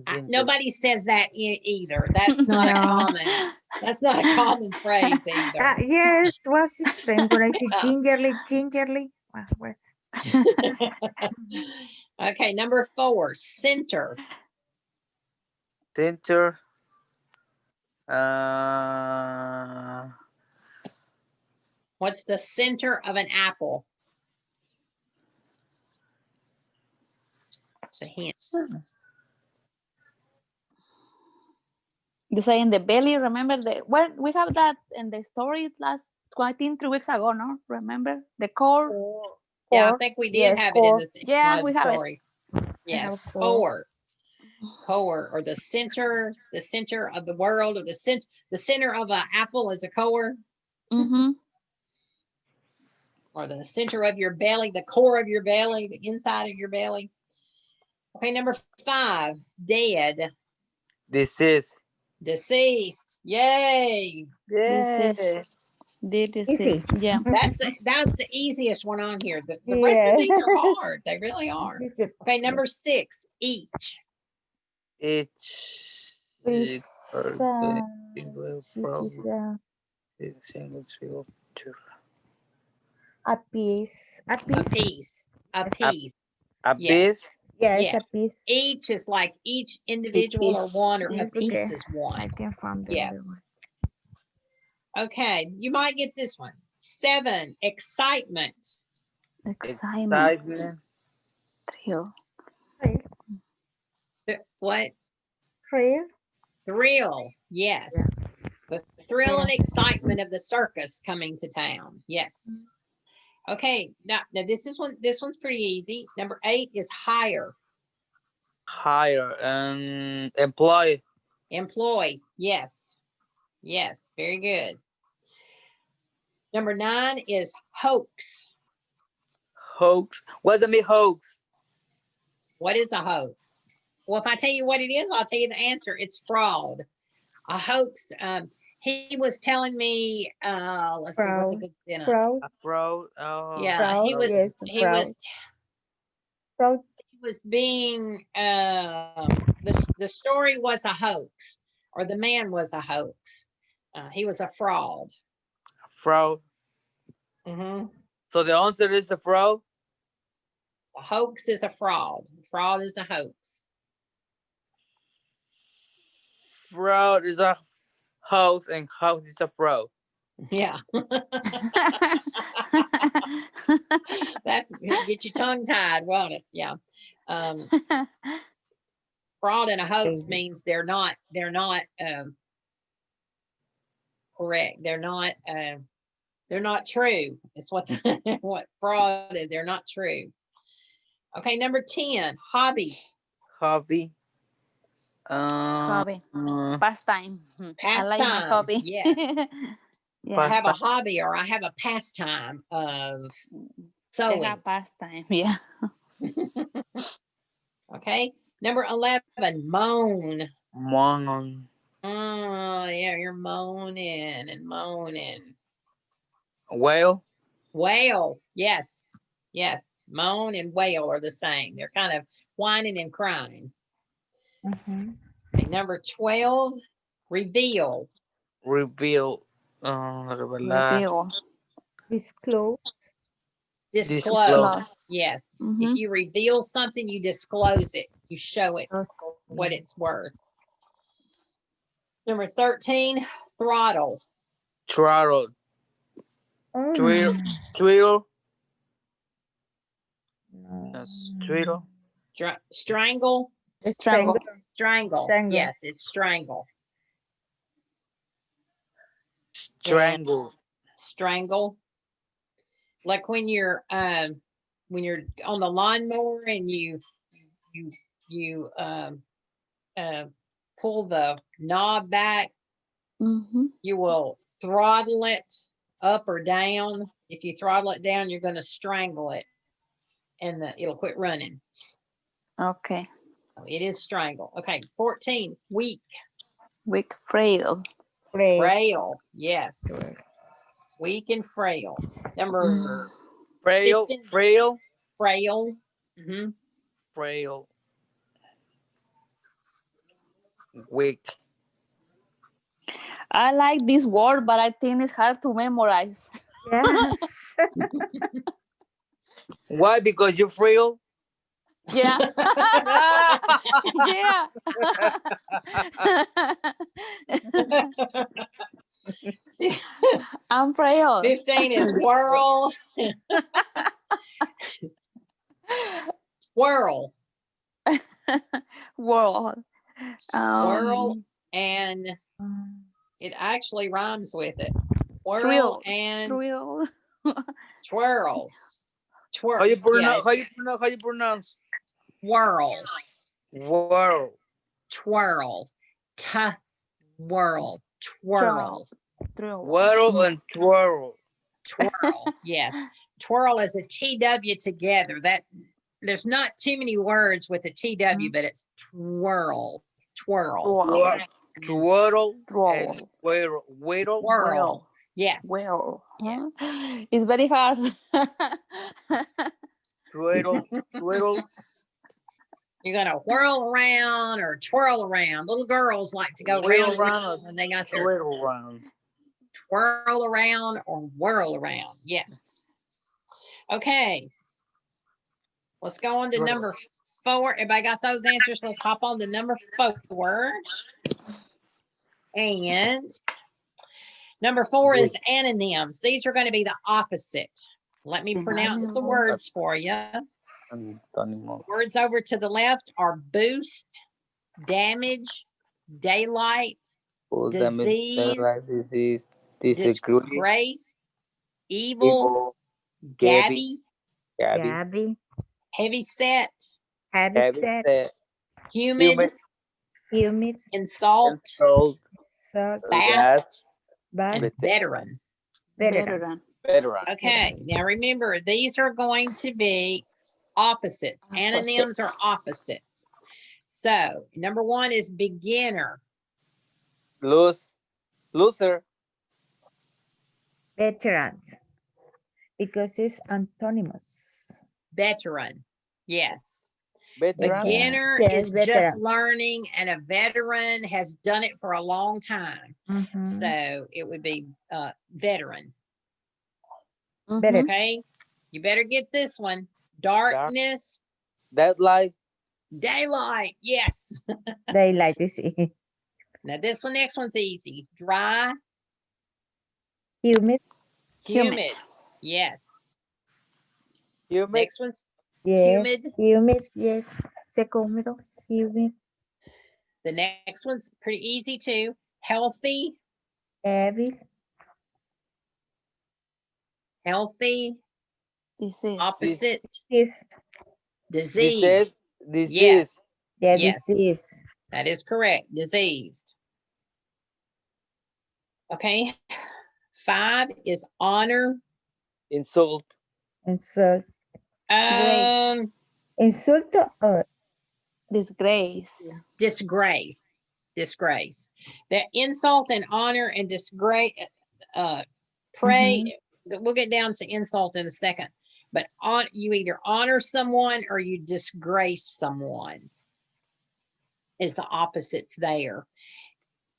Ginger.
Nobody says that either. That's not a
No.
common. That's not a common phrase either.
Yes, it was strange when I see gingerly, gingerly. What was?
Okay, number 4, center.
Center.
What's the center of an apple? The hint.
You say in the belly, remember where we have that in the story last, I think 3 weeks ago, no? Remember the core?
Yeah, I
Core.
think we did
Yes,
have
core.
it in
Yeah,
one of
we
the
have it.
stories. Yes,
have core.
core, or the center of the world, or the center of an apple is a core,
Mm-hmm.
or the center of your belly, the core of your belly, the inside of your belly. Okay, number 5, dead. Deceased. Yay.
This is
Easy.
yeah.
That's the easiest one on here. The rest of
Yeah.
these are hard. They really are.
This is
Okay, number 6, each.
Each.
Prisa. A piece. A
A
piece.
piece. A piece.
A
Yes.
piece.
Yes, a
Yes.
piece.
Each is like each individual or
piece.
one, or a
Yes,
piece
okay.
is
I
one.
can find the
Yes.
other one.
Okay, you might get this one. 7, excitement.
Excitement.
Excitement.
Thrill.
What?
Thrill.
Thrill. Yes. The thrill and excitement of the circus coming to town. Yes. Okay, now this one's pretty easy. Number 8 is hire.
Hire. Employ.
Employ. Yes. Yes, very good. Number 9 is hoax.
Hoax. What does it mean, hoax?
What is a hoax? Well, if I tell you what it is, I'll tell you the answer. It's fraud. A hoax. He was telling me, let's see, what's a good sentence?
Fraud.
A fraud. Oh.
Yeah,
Fraud,
he was
yes,
he
fraud.
was
Fraud.
he was being the story was a hoax, or the man was a hoax. He was a fraud.
Fraud.
Mhm.
So the answer is a fraud.
A hoax is a fraud. Fraud is a hoax.
Fraud is a hoax, and hoax is a fraud.
Yeah, that's get your tongue tied, won't it? Yeah. Um, fraud and a hoax
Crazy.
means they're not correct. They're not true. It's what what fraud is. They're not true. Okay, number 10, hobby,
Hobby.
Hobby. Pastime. I like my
pastime.
hobby.
Yes. I
Yeah.
have a
Pastime.
hobby or I have a pastime of
I
sewing.
have pastime. Yeah.
Okay. Number 11, moan.
Moan.
Oh, yeah, you're moaning and moaning.
Whale.
Wail. Yes. Yes. Moan and wail are the same. They're kind of whining and crying.
Mhm.
Okay, number 12, reveal.
Reveal. Revelar.
Reveal.
Disclose.
Disclose.
Disclose.
Yes. If
Mhm.
you reveal something, you disclose it. You show it
Those-
what it's worth. Number 13, throttle.
Throttle.
Oh,
Twiddle. Twiddle.
no.
That's twiddle.
Strangle.
Strangle.
Strangle.
Strangle.
Yes, it's strangle.
Strangle.
Strangle. Like when you're on the lawnmower and you pull the knob back,
Mhm.
you will throttle it up or down. If you throttle it down, you're going to strangle it and it'll quit running.
Okay.
So it is strangle. Okay, 14, weak.
Weak. Frail.
Frail.
Frail. Yes, weak and frail. Number
Frail.
15,
Frail.
frail. Mhm.
Frail. Weak.
I like this word, but I think it's hard to memorize.
Yes.
Why? Because you're frail.
Yeah. Yeah. I'm frail.
15 is whirl. Whirl.
World.
Whirl, and it actually rhymes with it. Whirl
Thrill.
and
Thrill.
twirl.
How you pronounce?
Yeah,
How you pronounce?
whirl.
Whirl.
Twirl. Whirl. Twirl.
Thrill.
Whirl and twirl.
Twirl. Yes. Twirl is a TW together. That there's not too many words with a TW, but it's twirl. Twirl.
Twirl.
Twirl
Twirl.
and whirl. Whirl.
Whirl. Yes.
Well,
Yes.
it's very hard.
Twirl. Twirl.
You're gonna whirl around or twirl around. Little girls like to go
Whirl
round
around.
when they got their
Twirl around.
twirl around or whirl around. Yes. Okay. Let's go on to
Twirl.
number 4. Everybody got those answers? Let's hop on to number 4. And number 4 is antonyms. These are going to be the opposite. Let me pronounce the words for you. Words over to the left are boost, damage, daylight, disease, disgrace, evil, gabby,
Gabby.
heavy set,
Habit set.
humid,
Humid.
insult,
Salt.
fast,
But
and veteran.
veteran.
Okay, now remember, these are going to be opposites. Antonyms are opposites. So, number 1 is beginner.
Loser.
Veteran. Because it's antonymous.
Veteran. Yes.
Veteran.
Beginner
Yes,
is
veteran.
just learning, and a veteran has done it for a long time.
Mhm.
So, it would be veteran.
Better.
Okay. You better get this one. Darkness.
Deadlight.
Daylight. Yes.
Daylight is it.
Now, this next one's easy. Dry.
Humid.
Humid. Yes.
Humid.
Next one's
Yes.
humid.
Humid. Yes. Seco húmedo. Humid.
The next one's pretty easy too. Healthy.
Heavy.
Healthy.
Disease.
Opposite.
This.
Disease.
Disease.
Yes.
Yeah,
Yes.
disease.
That is correct. Diseased. Okay. 5 is honor.
Insult.
Insult. Insulto or
Disgrace.
Disgrace. Disgrace. The insult and honor and disgrace. Pray. We'll get down to insult in a second. But you either honor someone or you disgrace someone. Is the opposites there.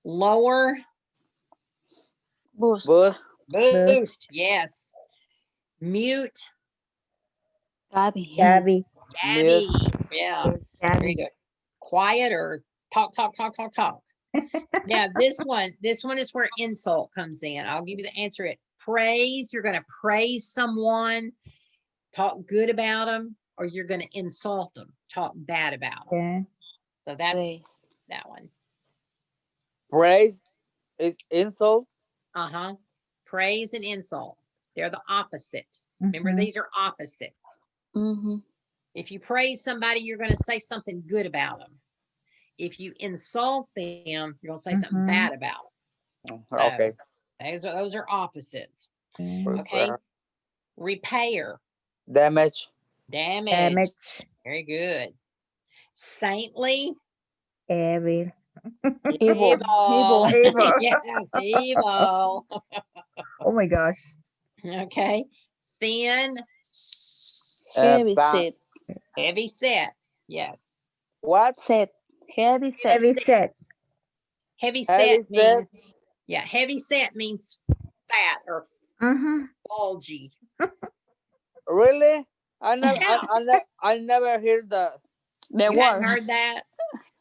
Lower.
Boost.
Boost.
Boost. Yes. Mute.
Gabby.
Gabby.
Gabby. Yeah.
Yes,
Very
Gabby.
good. Quiet or talk. Now this one is where insult comes in. I'll give you the answer. It praise. You're going to praise someone, talk good about them, or you're going to insult them, talk bad about them.
Yeah.
So that's
Praise.
that one.
Praise is insult.
Praise and insult. They're the opposite. Remember,
Mhm.
these are opposites.
Mm-hmm.
If you praise somebody, you're going to say something good about them. If you insult them, you're going to say something bad about them. So,
Okay.
those are opposites.
Yeah.
Okay. Repair.
Damage.
Damage. Very good. Saintly.
Evil.
Evil.
Evil.
Yes, evil.
Oh my gosh.
Okay. Thin.
Heavy
Bad.
set.
Heavy set. Yes.
What?
Set. Heavy set.
Heavy set.
Heavy
Heavy
set means,
set.
yeah, heavy set means fat or bulgy.
Really? I never.
Yeah.
I never heard that.
The
You hadn't
word.
heard that?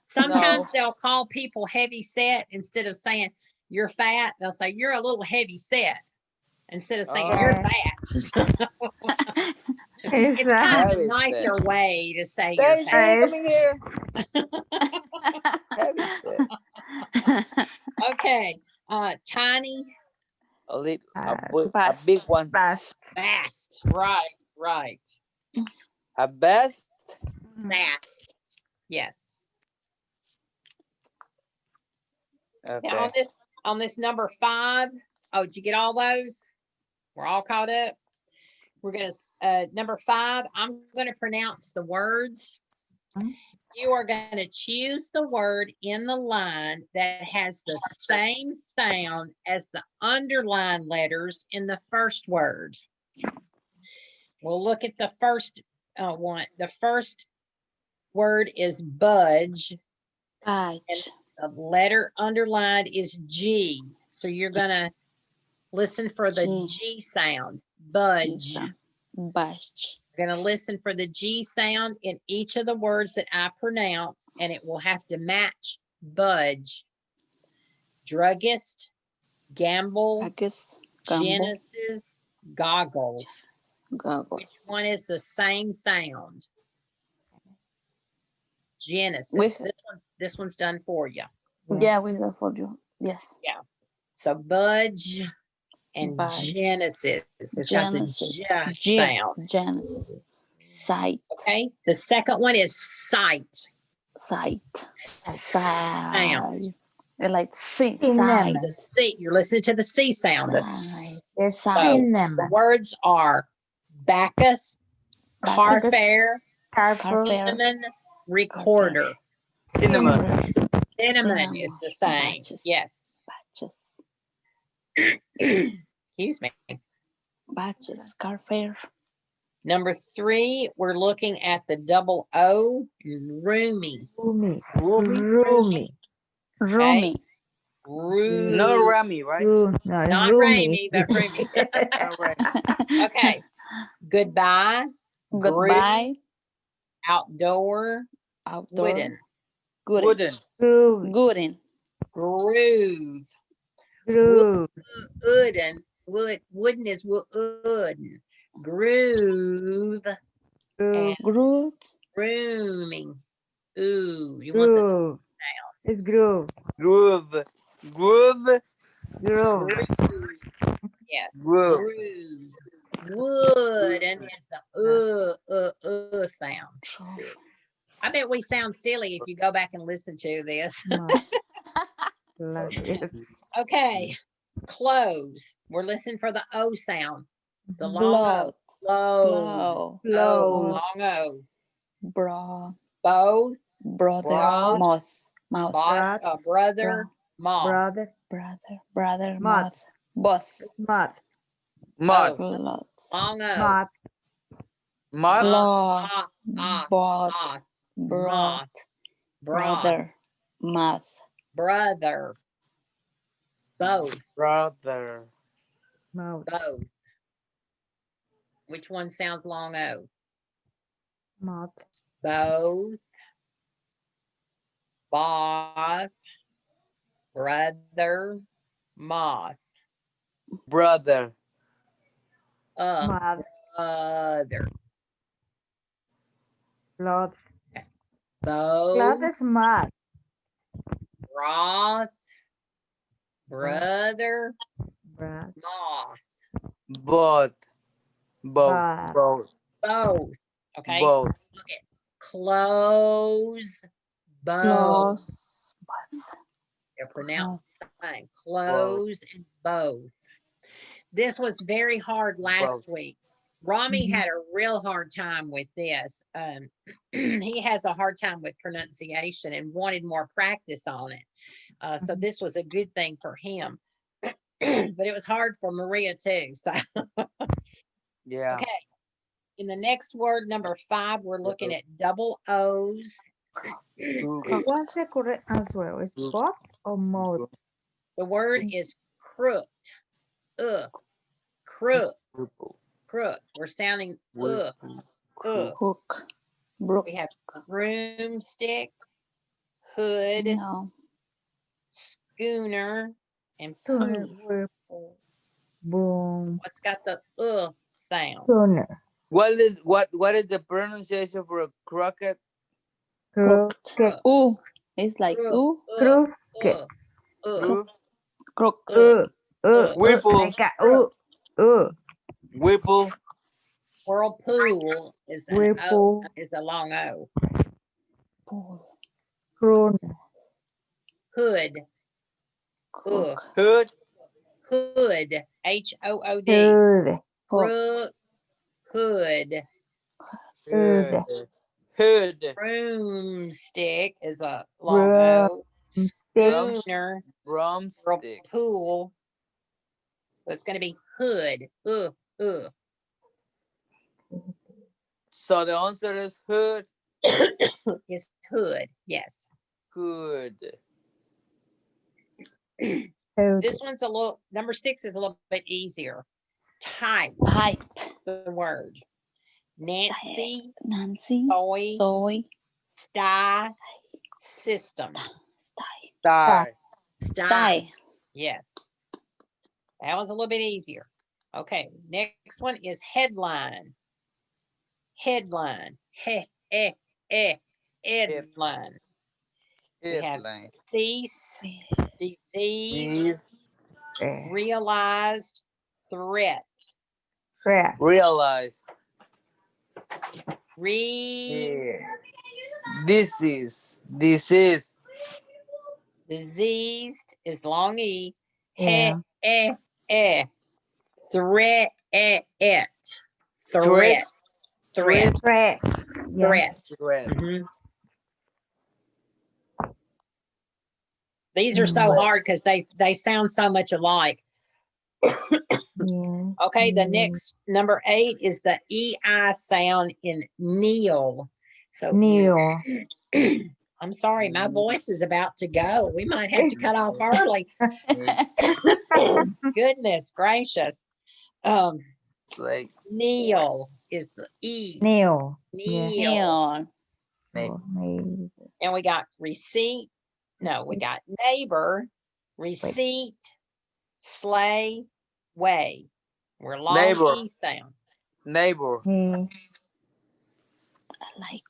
Sometimes they'll call people heavy set instead of saying you're fat. They'll say you're a little heavy set instead of saying you're fat. It's kind of a
Heavy
nicer
set.
way to say you're
Hey,
fat.
come in here. Heavy set.
Okay. Tiny.
A little. A
Fast.
big one.
Fast.
Fast. Right.
A best.
Fast. Yes.
Okay.
Now on this number 5. Oh, did you get all those? We're all caught up. We're gonna number 5. I'm gonna pronounce the words. You are gonna choose the word in the line that has the same sound as the underlined letters in the first word. We'll look at the first one. The first word is budge.
Badge.
The letter underlined is G. So you're gonna listen for the G sound. Budge.
Badge.
You're gonna listen for the G sound in each of the words that I pronounce, and it will have to match budge. Druggist, gamble,
Agus.
Genesis, goggles. Which
Goggles.
one is the same sound? Genesis. This one's done for you.
Yeah, we got for you. Yes.
Yeah. So budge and
Budge.
Genesis. It's got the J sound.
Genesis. Sight.
Okay. The second one is sight.
Sight.
Sound.
Like C.
Cinema.
The C. You're listening to the C sound. The
Sight.
Yes,
so
cinema.
the words are Bacchus, car
Bacchus.
fare,
Carful.
cinnamon, recorder.
Cinnamon.
Cinnamon is the same.
Batches.
Yes.
Batches.
Excuse me.
Batches. Car fare.
Number 3, we're looking at the double O, roomy.
Roomy.
Roomy.
Roomy.
Roomy.
Roomy.
No Rami, right?
No,
Not
roomy.
Ramy, but roomy.
No Rami.
Okay. Goodbye.
Goodbye.
Outdoor.
Outdoor.
Wooden.
Gooden.
Wooden.
Groove.
Gooden.
Groove.
Groove.
Wooden. Wooden is wooden. Groove and
Groove.
grooming. Ooh, you want the
Groove. It's groove.
Groove. Groove.
Groove.
yes.
Groove.
Groove. Wood and it's the sound. I bet we sound silly if you go back and listen to this.
Yes.
Okay. Close. We're listening for the O sound. The long O.
Clothes.
Close.
Clothes.
O.
Close.
Long O.
Bra.
Both.
Brother.
Broad.
Mouth. Mouth.
Brother.
Bra.
Moth.
Brother.
Brother.
Mouth.
Mouth. Both.
Mud.
Mud.
Clothes.
Long O.
Mud.
Mud.
Claw.
Moth.
Bought.
Moth.
Broth.
Moth. Broth.
Brother. Mouth.
Brother. Both.
Brother.
Mouth.
Both. Which one sounds long O?
Mud.
Both. Both. Brother. Moth.
Brother.
Mud.
Brother.
Blood.
Both.
Blood is mud.
Broth. Brother.
Blood.
Moth.
Both.
Both.
Both.
Both. Okay.
Both.
Look at close. Both.
Close.
They're pronounced the same. Close and both. This was very hard last week. Rami had a real hard time with this. He has a hard time with pronunciation and wanted more practice on it. So this was a good thing for him. But it was hard for Maria too. So
Yeah.
okay. In the next word, number 5, we're looking at double O's.
What's the correct answer? Is both or mouth?
The word is crooked. Crook. Crook. We're sounding
Hook. Brook.
We have broomstick, hood,
No.
schooner, and
Sooner.
pool.
Boom.
What's got the sound?
Sooner.
What is the pronunciation for a crooked?
Crooked.
Ooh. It's like
Crook,
ooh.
Crooked.
Crook.
Whipple.
Like a
Whipple.
Whirlpool is an
Whirlpool.
O, is a long O.
Pool.
Crooner.
Hood,
Crook.
Hood.
hood, HOOD.
Hood.
Crook, hood.
Hood.
Hood.
Broomstick is a long O.
Broomstick.
Schooner,
Broomstick.
pool. So it's going to be hood.
So the answer is hood.
Is hood. Yes.
Hood.
Hood.
This one's a little, number 6 is a little bit easier. Type
Pipe.
is the word. Nancy,
Nancy.
soy,
Soy.
sty, system.
Die.
Sty.
Yes. That one's a little bit easier. Okay. Next one is headline. Headline. Headline. We have
Headline.
cease, disease, realized, threat.
Threat.
Realize.
Re,
This is.
diseased is long E.
Yeah.
Threat. Threat.
Threat.
Threat.
Threat. Yeah.
Threat. Mhm. These are so hard because they sound so much alike.
Yeah.
Okay, the next number 8 is the EI sound in kneel. So
Kneel.
I'm sorry, my voice is about to go. We might have to cut off early. Goodness gracious.
Like
Kneel is the E.
Kneel.
Kneel.
Neon.
And we got receipt. No, we got neighbor, receipt, sleigh, way. We're long
Neighbor.
E sound.
Neighbor.
Like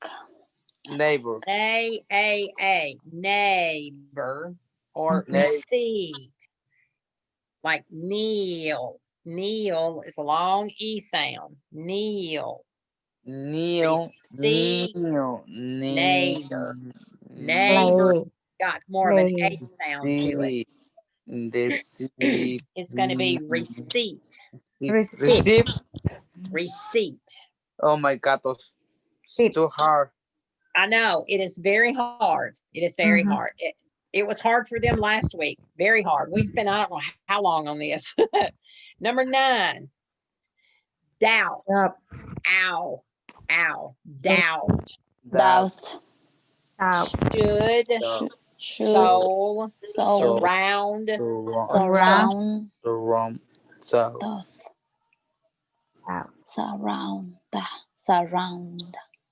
Neighbor.
Neighbor, or receipt. Like kneel. Kneel is a long E sound. Kneel.
Neil.
Receipt.
Neil.
Neighbor.
Neighbor.
Neighbor got more of an A sound to it.
Receipt.
It's going to be receipt.
Receipt.
Receipt.
Oh my God, it's too hard.
I know it is very hard. It is very hard. It was hard for them last week. Very hard. We spent, I don't know how long on this. Number 9, doubt.
Yup.
Ow. Ow. Doubt.
doubt,
Should.
should,
Soul.
soul,
Surround.
surround,
Surround.
doth,
Out.
surround.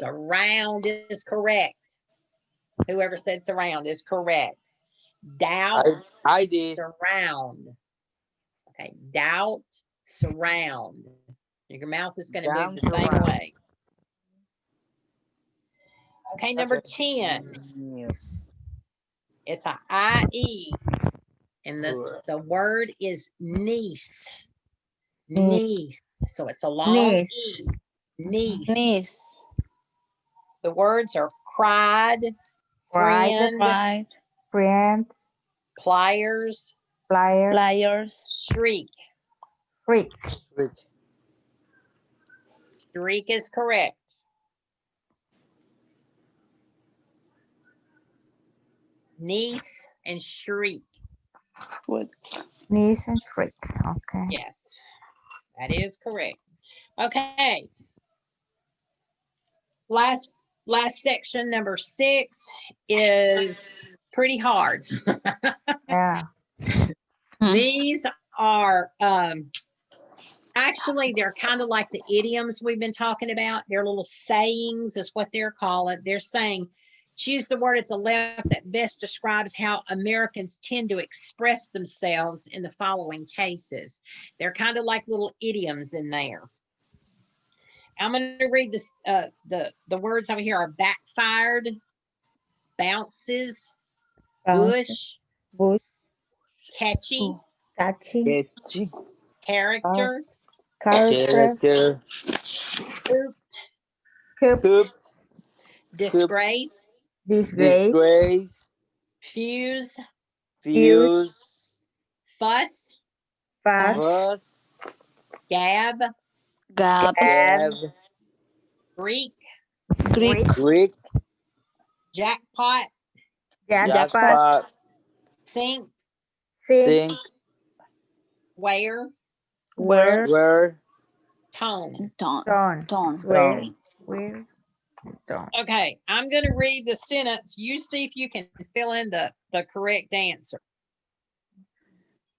Surround is correct. Whoever said surround is correct. Doubt.
I did.
Surround. Okay. Doubt. Surround. Your mouth is going to move the same way. Okay, number 10.
Yes.
It's a IE, and the word is niece. Niece. So it's a long
Niece.
E. Niece.
Niece,
The words are cried, friend,
pride,
Friend.
pliers,
Flyer.
pliers,
shriek.
Freak.
Shriek is correct. Niece and shriek.
wood,
Niece and shriek. Okay.
Yes, that is correct. Okay. Last section, number 6, is pretty hard.
Yeah.
These are actually they're kind of like the idioms we've been talking about. They're little sayings is what they're calling. They're saying, choose the word at the left that best describes how Americans tend to express themselves in the following cases. They're kind of like little idioms in there. I'm going to read this. The words over here are backfired, bounces, bush,
Bush.
catchy,
Catchy.
character,
Character.
pooped,
Coop.
disgrace,
Disgrace.
fuse,
Fuse.
fuss,
Fuss.
Bus.
gab,
gab,
Gab.
Greek,
Greek,
Greek.
jackpot,
Jackpot.
Jackpot.
sink,
Sink.
Sink.
where,
Where.
Where.
tone.
Tone.
tone,
Where.
Tone.
Where. Tone.
Okay, I'm going to read the sentence. You see if you can fill in the correct answer.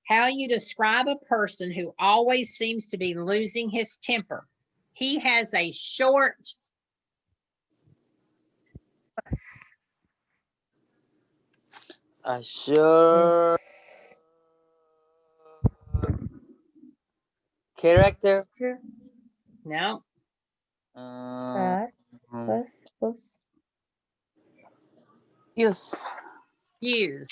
How you describe a person who always seems to be losing his temper. He has a short
A sure character.
no.
Fuss.
use,
Fuse.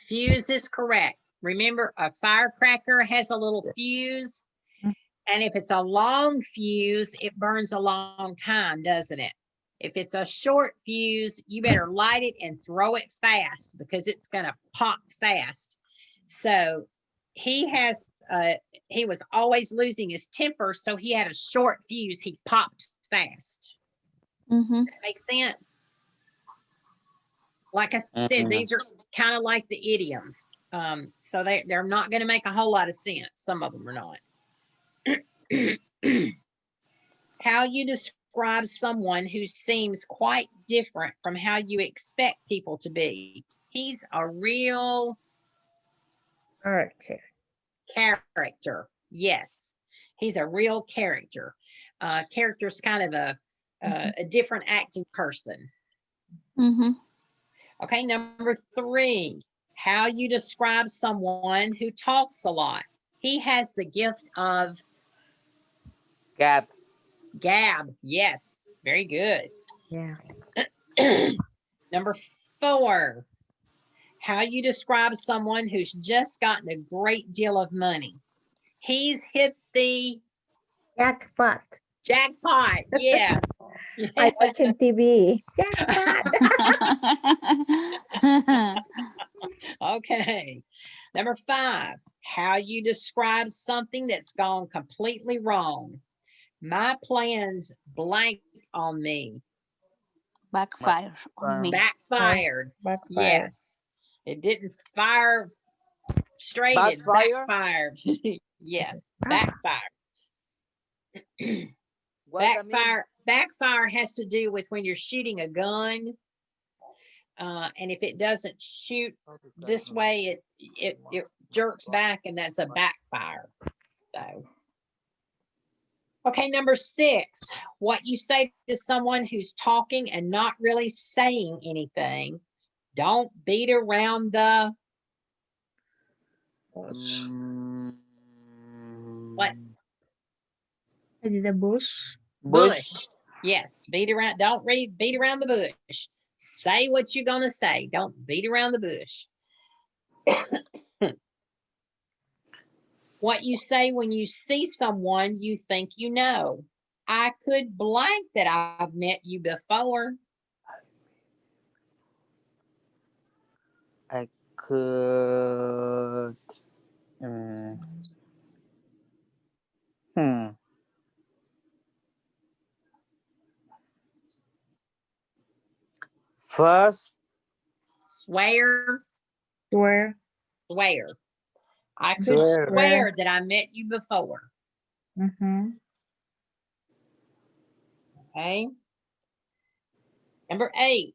Fuse is correct. Remember, a firecracker has a little fuse. And if it's a long fuse, it burns a long time, doesn't it? If it's a short fuse, you better light it and throw it fast because it's going to pop fast. So he was always losing his temper. So he had a short fuse. He popped fast. Makes sense? Like I said, these are kind of like the idioms. So they're not going to make a whole lot of sense. Some of them are not. How you describe someone who seems quite different from how you expect people to be. He's a real character. Yes, he's a real character. Character's kind of a different acting person. Okay, number 3. How you describe someone who talks a lot. He has the gift of
Gab.
gab. Yes, very good.
Yeah.
Number 4, how you describe someone who's just gotten a great deal of money. He's hit the
Jackpot.
jackpot. Yes.
I watching TV. Jackpot.
Okay. Number 5, how you describe something that's gone completely wrong. My plans blank on me.
Backfire on me.
Backfired.
Backfire.
Yes. It didn't fire straight.
Backfire?
It backfired. Yes. Backfire.
What that mean?
Backfire has to do with when you're shooting a gun. And if it doesn't shoot this way, it jerks back, and that's a backfire. So, okay, number 6, what you say to someone who's talking and not really saying anything. Don't beat around the bush. What?
The bush.
Bush. Yes, beat around. Don't beat around the bush. Say what you're gonna say. Don't beat around the bush. What you say when you see someone you think you know. I could blank that I've met you before.
I could. First,
Swear.
Swear.
Swear. I could
Swear.
swear that I met you before.
Mm-hmm.
Okay. Number 8,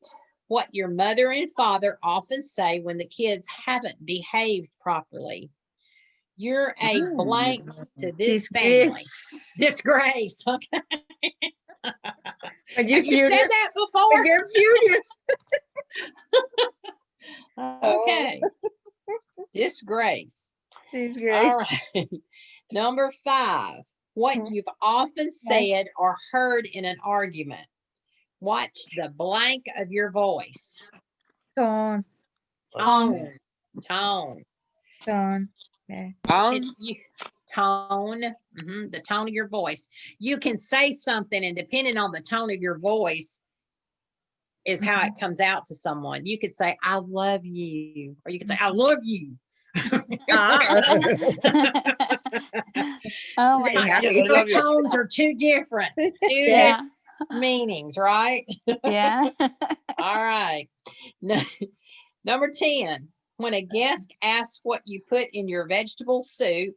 what your mother and father often say when the kids haven't behaved properly. You're a blank to this family. Disgrace. Okay.
Are you
Have you said
furious?
that before?
You're furious.
Okay. Disgrace.
Disgrace.
All right. Number 5, what you've often said or heard in an argument. Watch the blank of your voice.
Tone.
Tone. Tone.
Tone. Yeah.
Tone. The tone of your voice. You can say something, and depending on the tone of your voice is how it comes out to someone. You could say, I love you. Or you could say, I love you.
Oh my
Yeah.
God.
Those tones are two different. Two
Yeah.
different meanings, right?
Yeah.
All right. Number 10, when a guest asks what you put in your vegetable soup,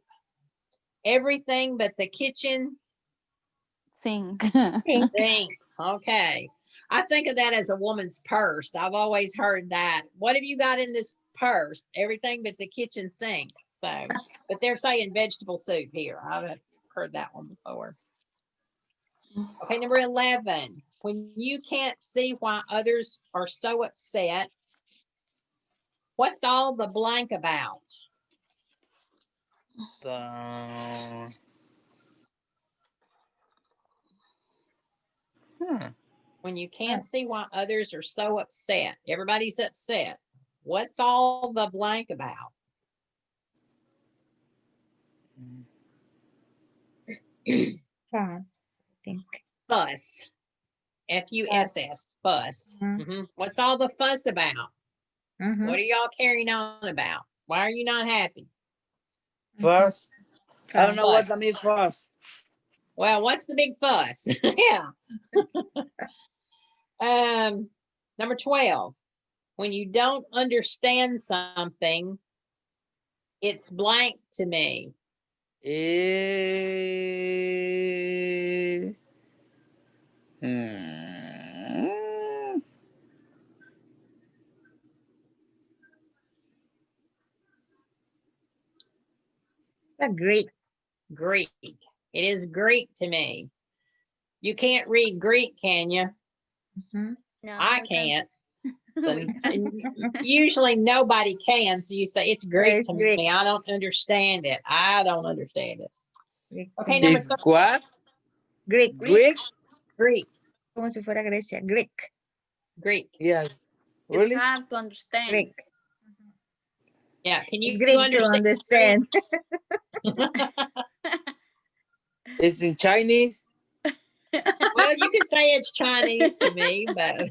everything but the kitchen
Sing.
sink. Okay. I think of that as a woman's purse. I've always heard that. What have you got in this purse? Everything but the kitchen sink. So, but they're saying vegetable soup here. I've heard that one before. Okay, number 11. When you can't see why others are so upset, what's all the blank about? When you can't see why others are so upset, everybody's upset. What's all the blank about?
Fuss. I think.
Fuss. F-U-S-S. Fuss. What's all the fuss about? What are y'all carrying on about? Why are you not happy?
First, I don't know what
Fuss.
that means first.
Well, what's the big fuss? Yeah. Number 12. When you don't understand something, it's blank to me.
A Greek.
Greek. It is Greek to me. You can't read Greek, can you?
No,
I can't. And usually nobody can, so you say it's Greek
It's
to
Greek.
me. I don't understand it. I don't understand it.
Greek.
Okay, number
Is
3,
what?
Greek.
Greek?
Greek.
Como si fuera Grecia. Greek.
Greek.
Yeah.
It's
Really?
hard to understand.
Greek.
Yeah, can
It's
you
Greek to
understand?
understand.
It's in Chinese?
Well, you can say it's Chinese to me, but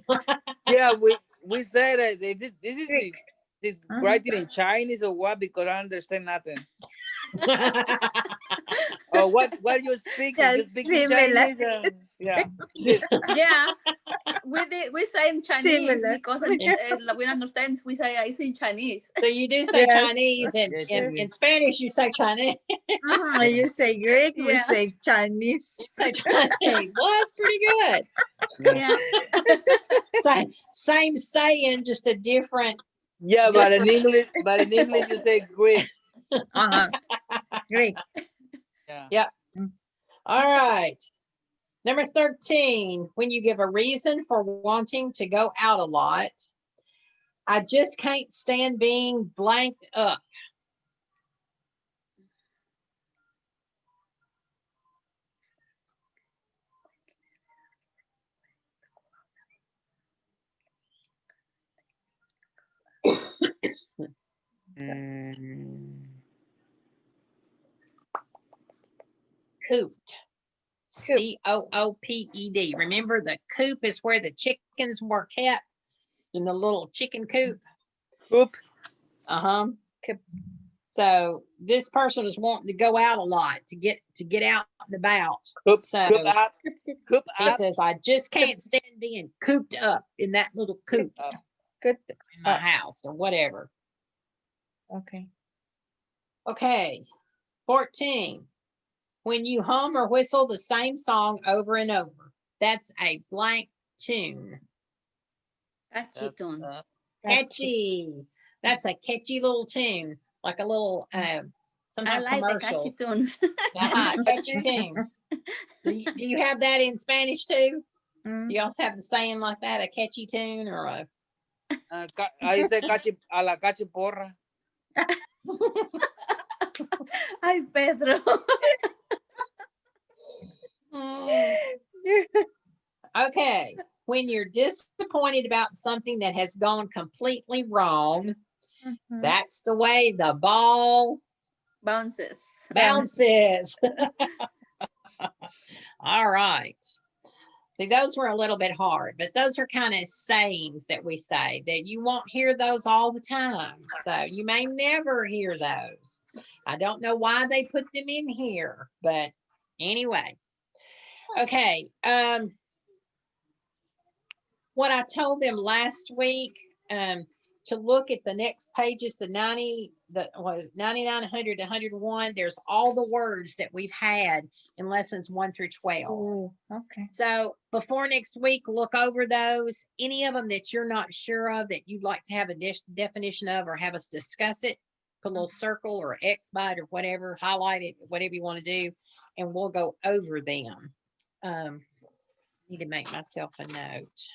Yeah, we said that this is
Greek.
this
Uh-huh.
writing in Chinese or what? Because I understand nothing. Or what you speak?
Yeah,
You speak in
similar.
Chinese? Yeah. This-
Yeah, we say in Chinese
Similar.
because we understand. We say it's in Chinese.
so you do say
Yes.
Chinese, and
Yeah,
in
Chinese.
Spanish you say Chinese.
You say Greek, we
Yeah.
say Chinese.
You say Chinese. Well, that's pretty good.
Yeah.
Same saying, just a different.
Yeah, but in English you say Greek.
Uh-huh. Greek.
Yeah.
All right. Number 13, when you give a reason for wanting to go out a lot, I just can't stand being blanked up.
Mm,
Cooped. COOPED. Remember, the coop is where the chickens were kept in the little chicken coop.
Coop.
Uh-huh. So this person is wanting to go out a lot to get out and about.
Coop.
So
Coop up. Coop
he
up.
says, I just can't stand being cooped up in that little coop
Good.
in my
up.
house or whatever.
Okay.
Okay. 14. When you hum or whistle the same song over and over, that's a blank tune.
Catchy tune.
Catchy. That's a catchy little tune, like a little
I
sometimes
like the catchy
commercials.
tunes.
Catchy tune. Do you have that in Spanish too?
Mm.
Do you also have the saying like that, a catchy tune or a?
Ahí dice a la cachiporra.
Ay, Pedro.
Okay. When you're disappointed about something that has gone completely wrong,
Mhm.
that's the way the ball
Bounces.
bounces. All right. See, those were a little bit hard, but those are kind of sayings that we say that you won't hear those all the time. So you may never hear those. I don't know why they put them in here, but anyway. Okay. What I told them last week, to look at the next pages, the 99, 100, 101. There's all the words that we've had in lessons 1 through 12.
Oh, okay.
So before next week, look over those. Any of them that you're not sure of that you'd like to have a definition of or have us discuss it, put a little circle or X by it or whatever, highlight it, whatever you want to do, and we'll go over them. Need to make myself a note.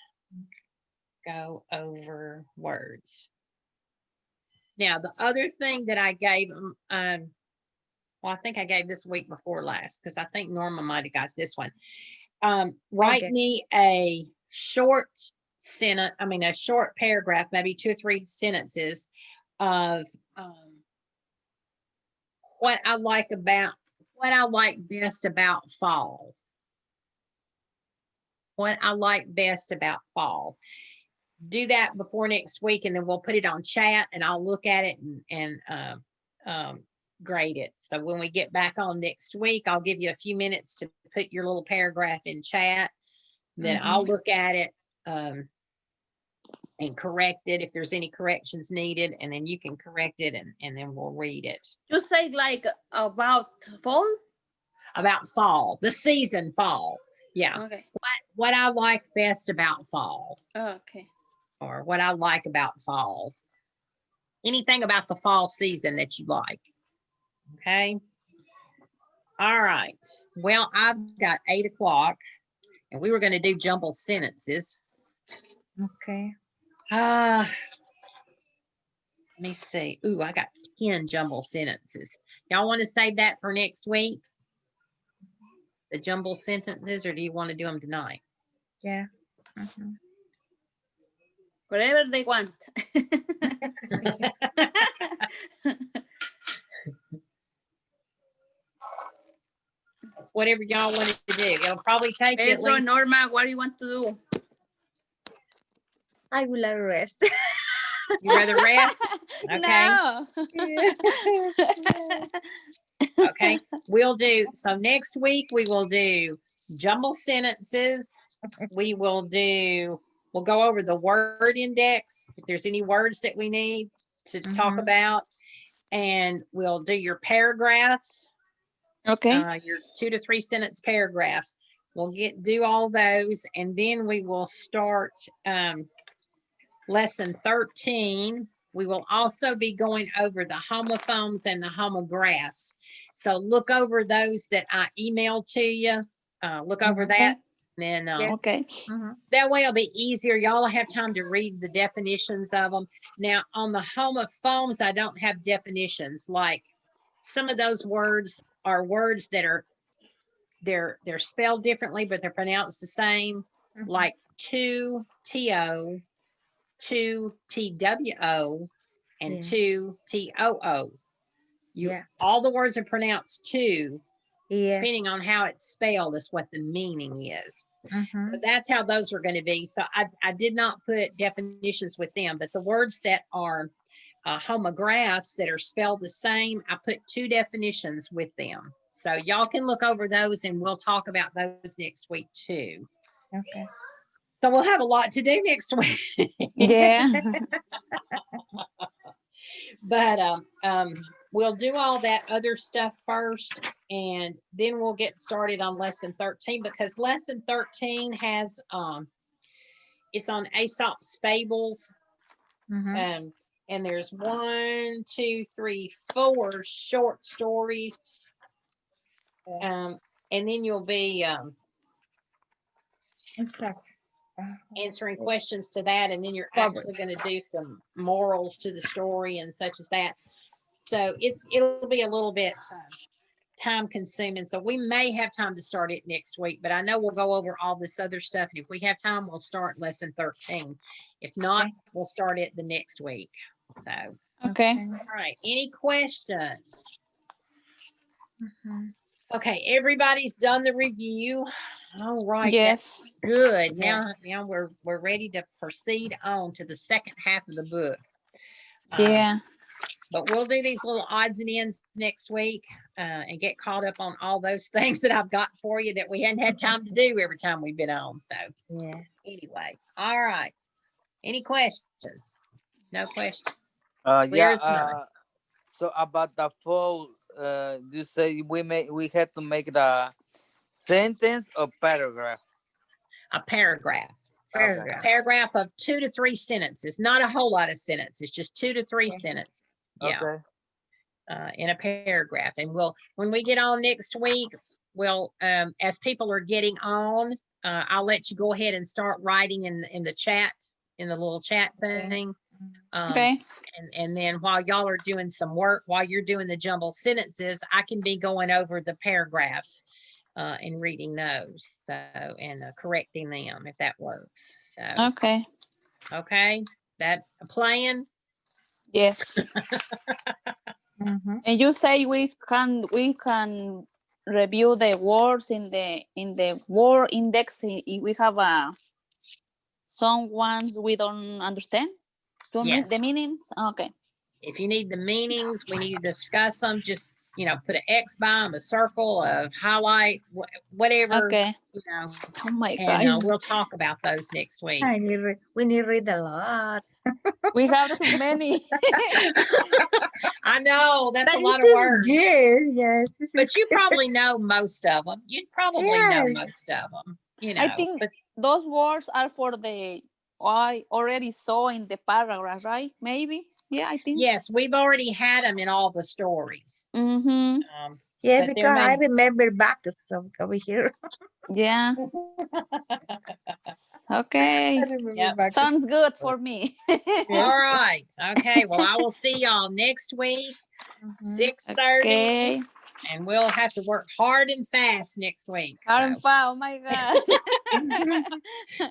Go over words. Now, the other thing that I gave them, well, I think I gave this week before last because I think Norma might have got this one. Write
Okay.
me a short sentence, a short paragraph, maybe 2 or 3 sentences of what I like best about fall. What I like best about fall. Do that before next week, and then we'll put it on chat, and I'll look at it and grade it. So when we get back on next week, I'll give you a few minutes to put your little paragraph in chat. Then I'll look at it and correct it if there's any corrections needed, and then you can correct it, and then we'll read it.
You say like about fall?
About fall, the season fall. Yeah.
Okay.
What I like best about fall.
Okay.
Or what I like about fall. Anything about the fall season that you like. Okay. All right. Well, I've got 8 o'clock and we were going to do jumble sentences.
Okay.
Let me see. Ooh, I got 10 jumble sentences. Y'all want to save that for next week? The jumble sentences, or do you want to do them tonight?
Yeah. Mhm.
Whatever they want.
Whatever y'all want to do. It'll probably take you at
Pedro,
least.
Norma, what do you want to do?
I will rest.
You rather rest? Okay.
No.
Yes.
Okay. We'll do. So next week we will do jumble sentences. We'll go over the word index. If there's any words that we need to talk
Mhm.
about, and we'll do your paragraphs.
Okay.
Your 2 to 3 sentence paragraphs. We'll do all those, and then we will start lesson 13. We will also be going over the homophones and the homographs. So look over those that I emailed to you. Look over
Mhm.
that. And then
Yes.
Okay.
Mhm.
that way it'll be easier. Y'all will have time to read the definitions of them. Now on the homophones, I don't have definitions. Like some of those words are words that are they're spelled differently, but they're pronounced the same.
Mhm.
Like to TO, to TWO, and
Yeah.
to TOO.
Yeah.
All the words are pronounced to,
Yeah.
depending on how it's spelled is what the meaning is. So
Mhm.
that's how those are going to be. So I did not put definitions with them, but the words that are homographs that are spelled the same, I put 2 definitions with them. So y'all can look over those and we'll talk about those next week too.
Okay.
So we'll have a lot to do next week.
Yeah.
But we'll do all that other stuff first, and then we'll get started on lesson 13, because lesson 13 has it's on Aesop's fables.
Mhm.
And there's 1, 2, 3, 4 short stories. And then you'll be
Exactly.
answering questions to that, and then you're actually going to do some morals to the story and such as that. So it'll be a little bit time consuming. So we may have time to start it next week, but I know we'll go over all this other stuff. And if we have time, we'll start lesson 13. If not,
Okay.
we'll start it the next week. So,
Okay.
all right. Any questions?
Mhm.
Okay, everybody's done the review. All right, that's
Yes.
good.
Yeah.
Now we're ready to proceed on to the second half of the book.
Yeah.
But we'll do these little odds and ends next week and get caught up on all those things that I've got for you that we hadn't had time to do every time we've been on. So
Yeah.
anyway, all right. Any questions? No questions.
Yeah.
There's none.
So about the fall, you say we had to make the sentence or paragraph.
A paragraph.
Okay.
A
Paragraph.
paragraph of 2 to 3 sentences, not a whole lot of sentences, just 2 to 3
Okay.
sentences. Yeah.
Okay.
In a paragraph. And when we get on next week, we'll, as people are getting on, I'll let you go ahead and start writing in the chat, in the little chat
Okay.
thing.
Okay.
And then while y'all are doing some work, while you're doing the jumble sentences, I can be going over the paragraphs and reading those. So, and correcting them if that works. So,
Okay.
okay, that a plan?
Yes.
Mhm.
And you say we can review the words in the word index if we have some ones we don't understand. Do you mean
Yes.
the meanings? Okay.
If you need the meanings, we need to discuss them. Just, put an X by them, a circle, a highlight, whatever,
Okay. Oh my
and
God.
we'll talk about those next week.
We need to read a lot.
We have too many.
I know that's
But
a lot
this
of
is
words,
good. Yes. This
but
is
you probably know most of them. You'd probably know
Yes.
most of them,
I think
but
those words are for the I already saw in the paragraph, right? Maybe. Yeah, I think.
yes, we've already had them in all the stories.
Mm-hmm.
Yeah,
But there
because I
may,
remember back stuff over here.
Yeah. Okay.
I remember
Yep.
back.
Sounds good for me.
All right. Okay. Well, I will see y'all next week,
Mhm.
6:30,
Okay.
and we'll have to work hard and fast next week. So,
Oh my God.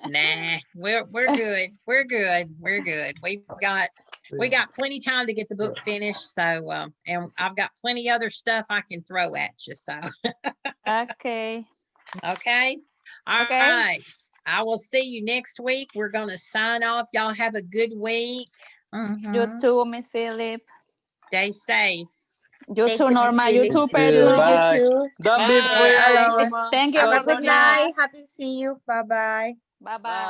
nah, we're good. We're good. We're good. We got plenty time to get the book finished. So, and I've got plenty other stuff I can throw at you. So,
Okay.
okay. All
Okay.
right. I will see you next week. We're going to sign off. Y'all have a good week.
You
Mhm.
too, Miss Philip.
Stay safe.
You
Thank
too,
you, Miss
Norma. You
Phyllis.
too,
You
Pedro.
bye.
too.
Don't be
Bye.
afraid,
All right.
Norma.
Thank you
Have
for
a good
joining
night.
us.
Happy to see you. Bye-bye.
Bye
Bye.
bye.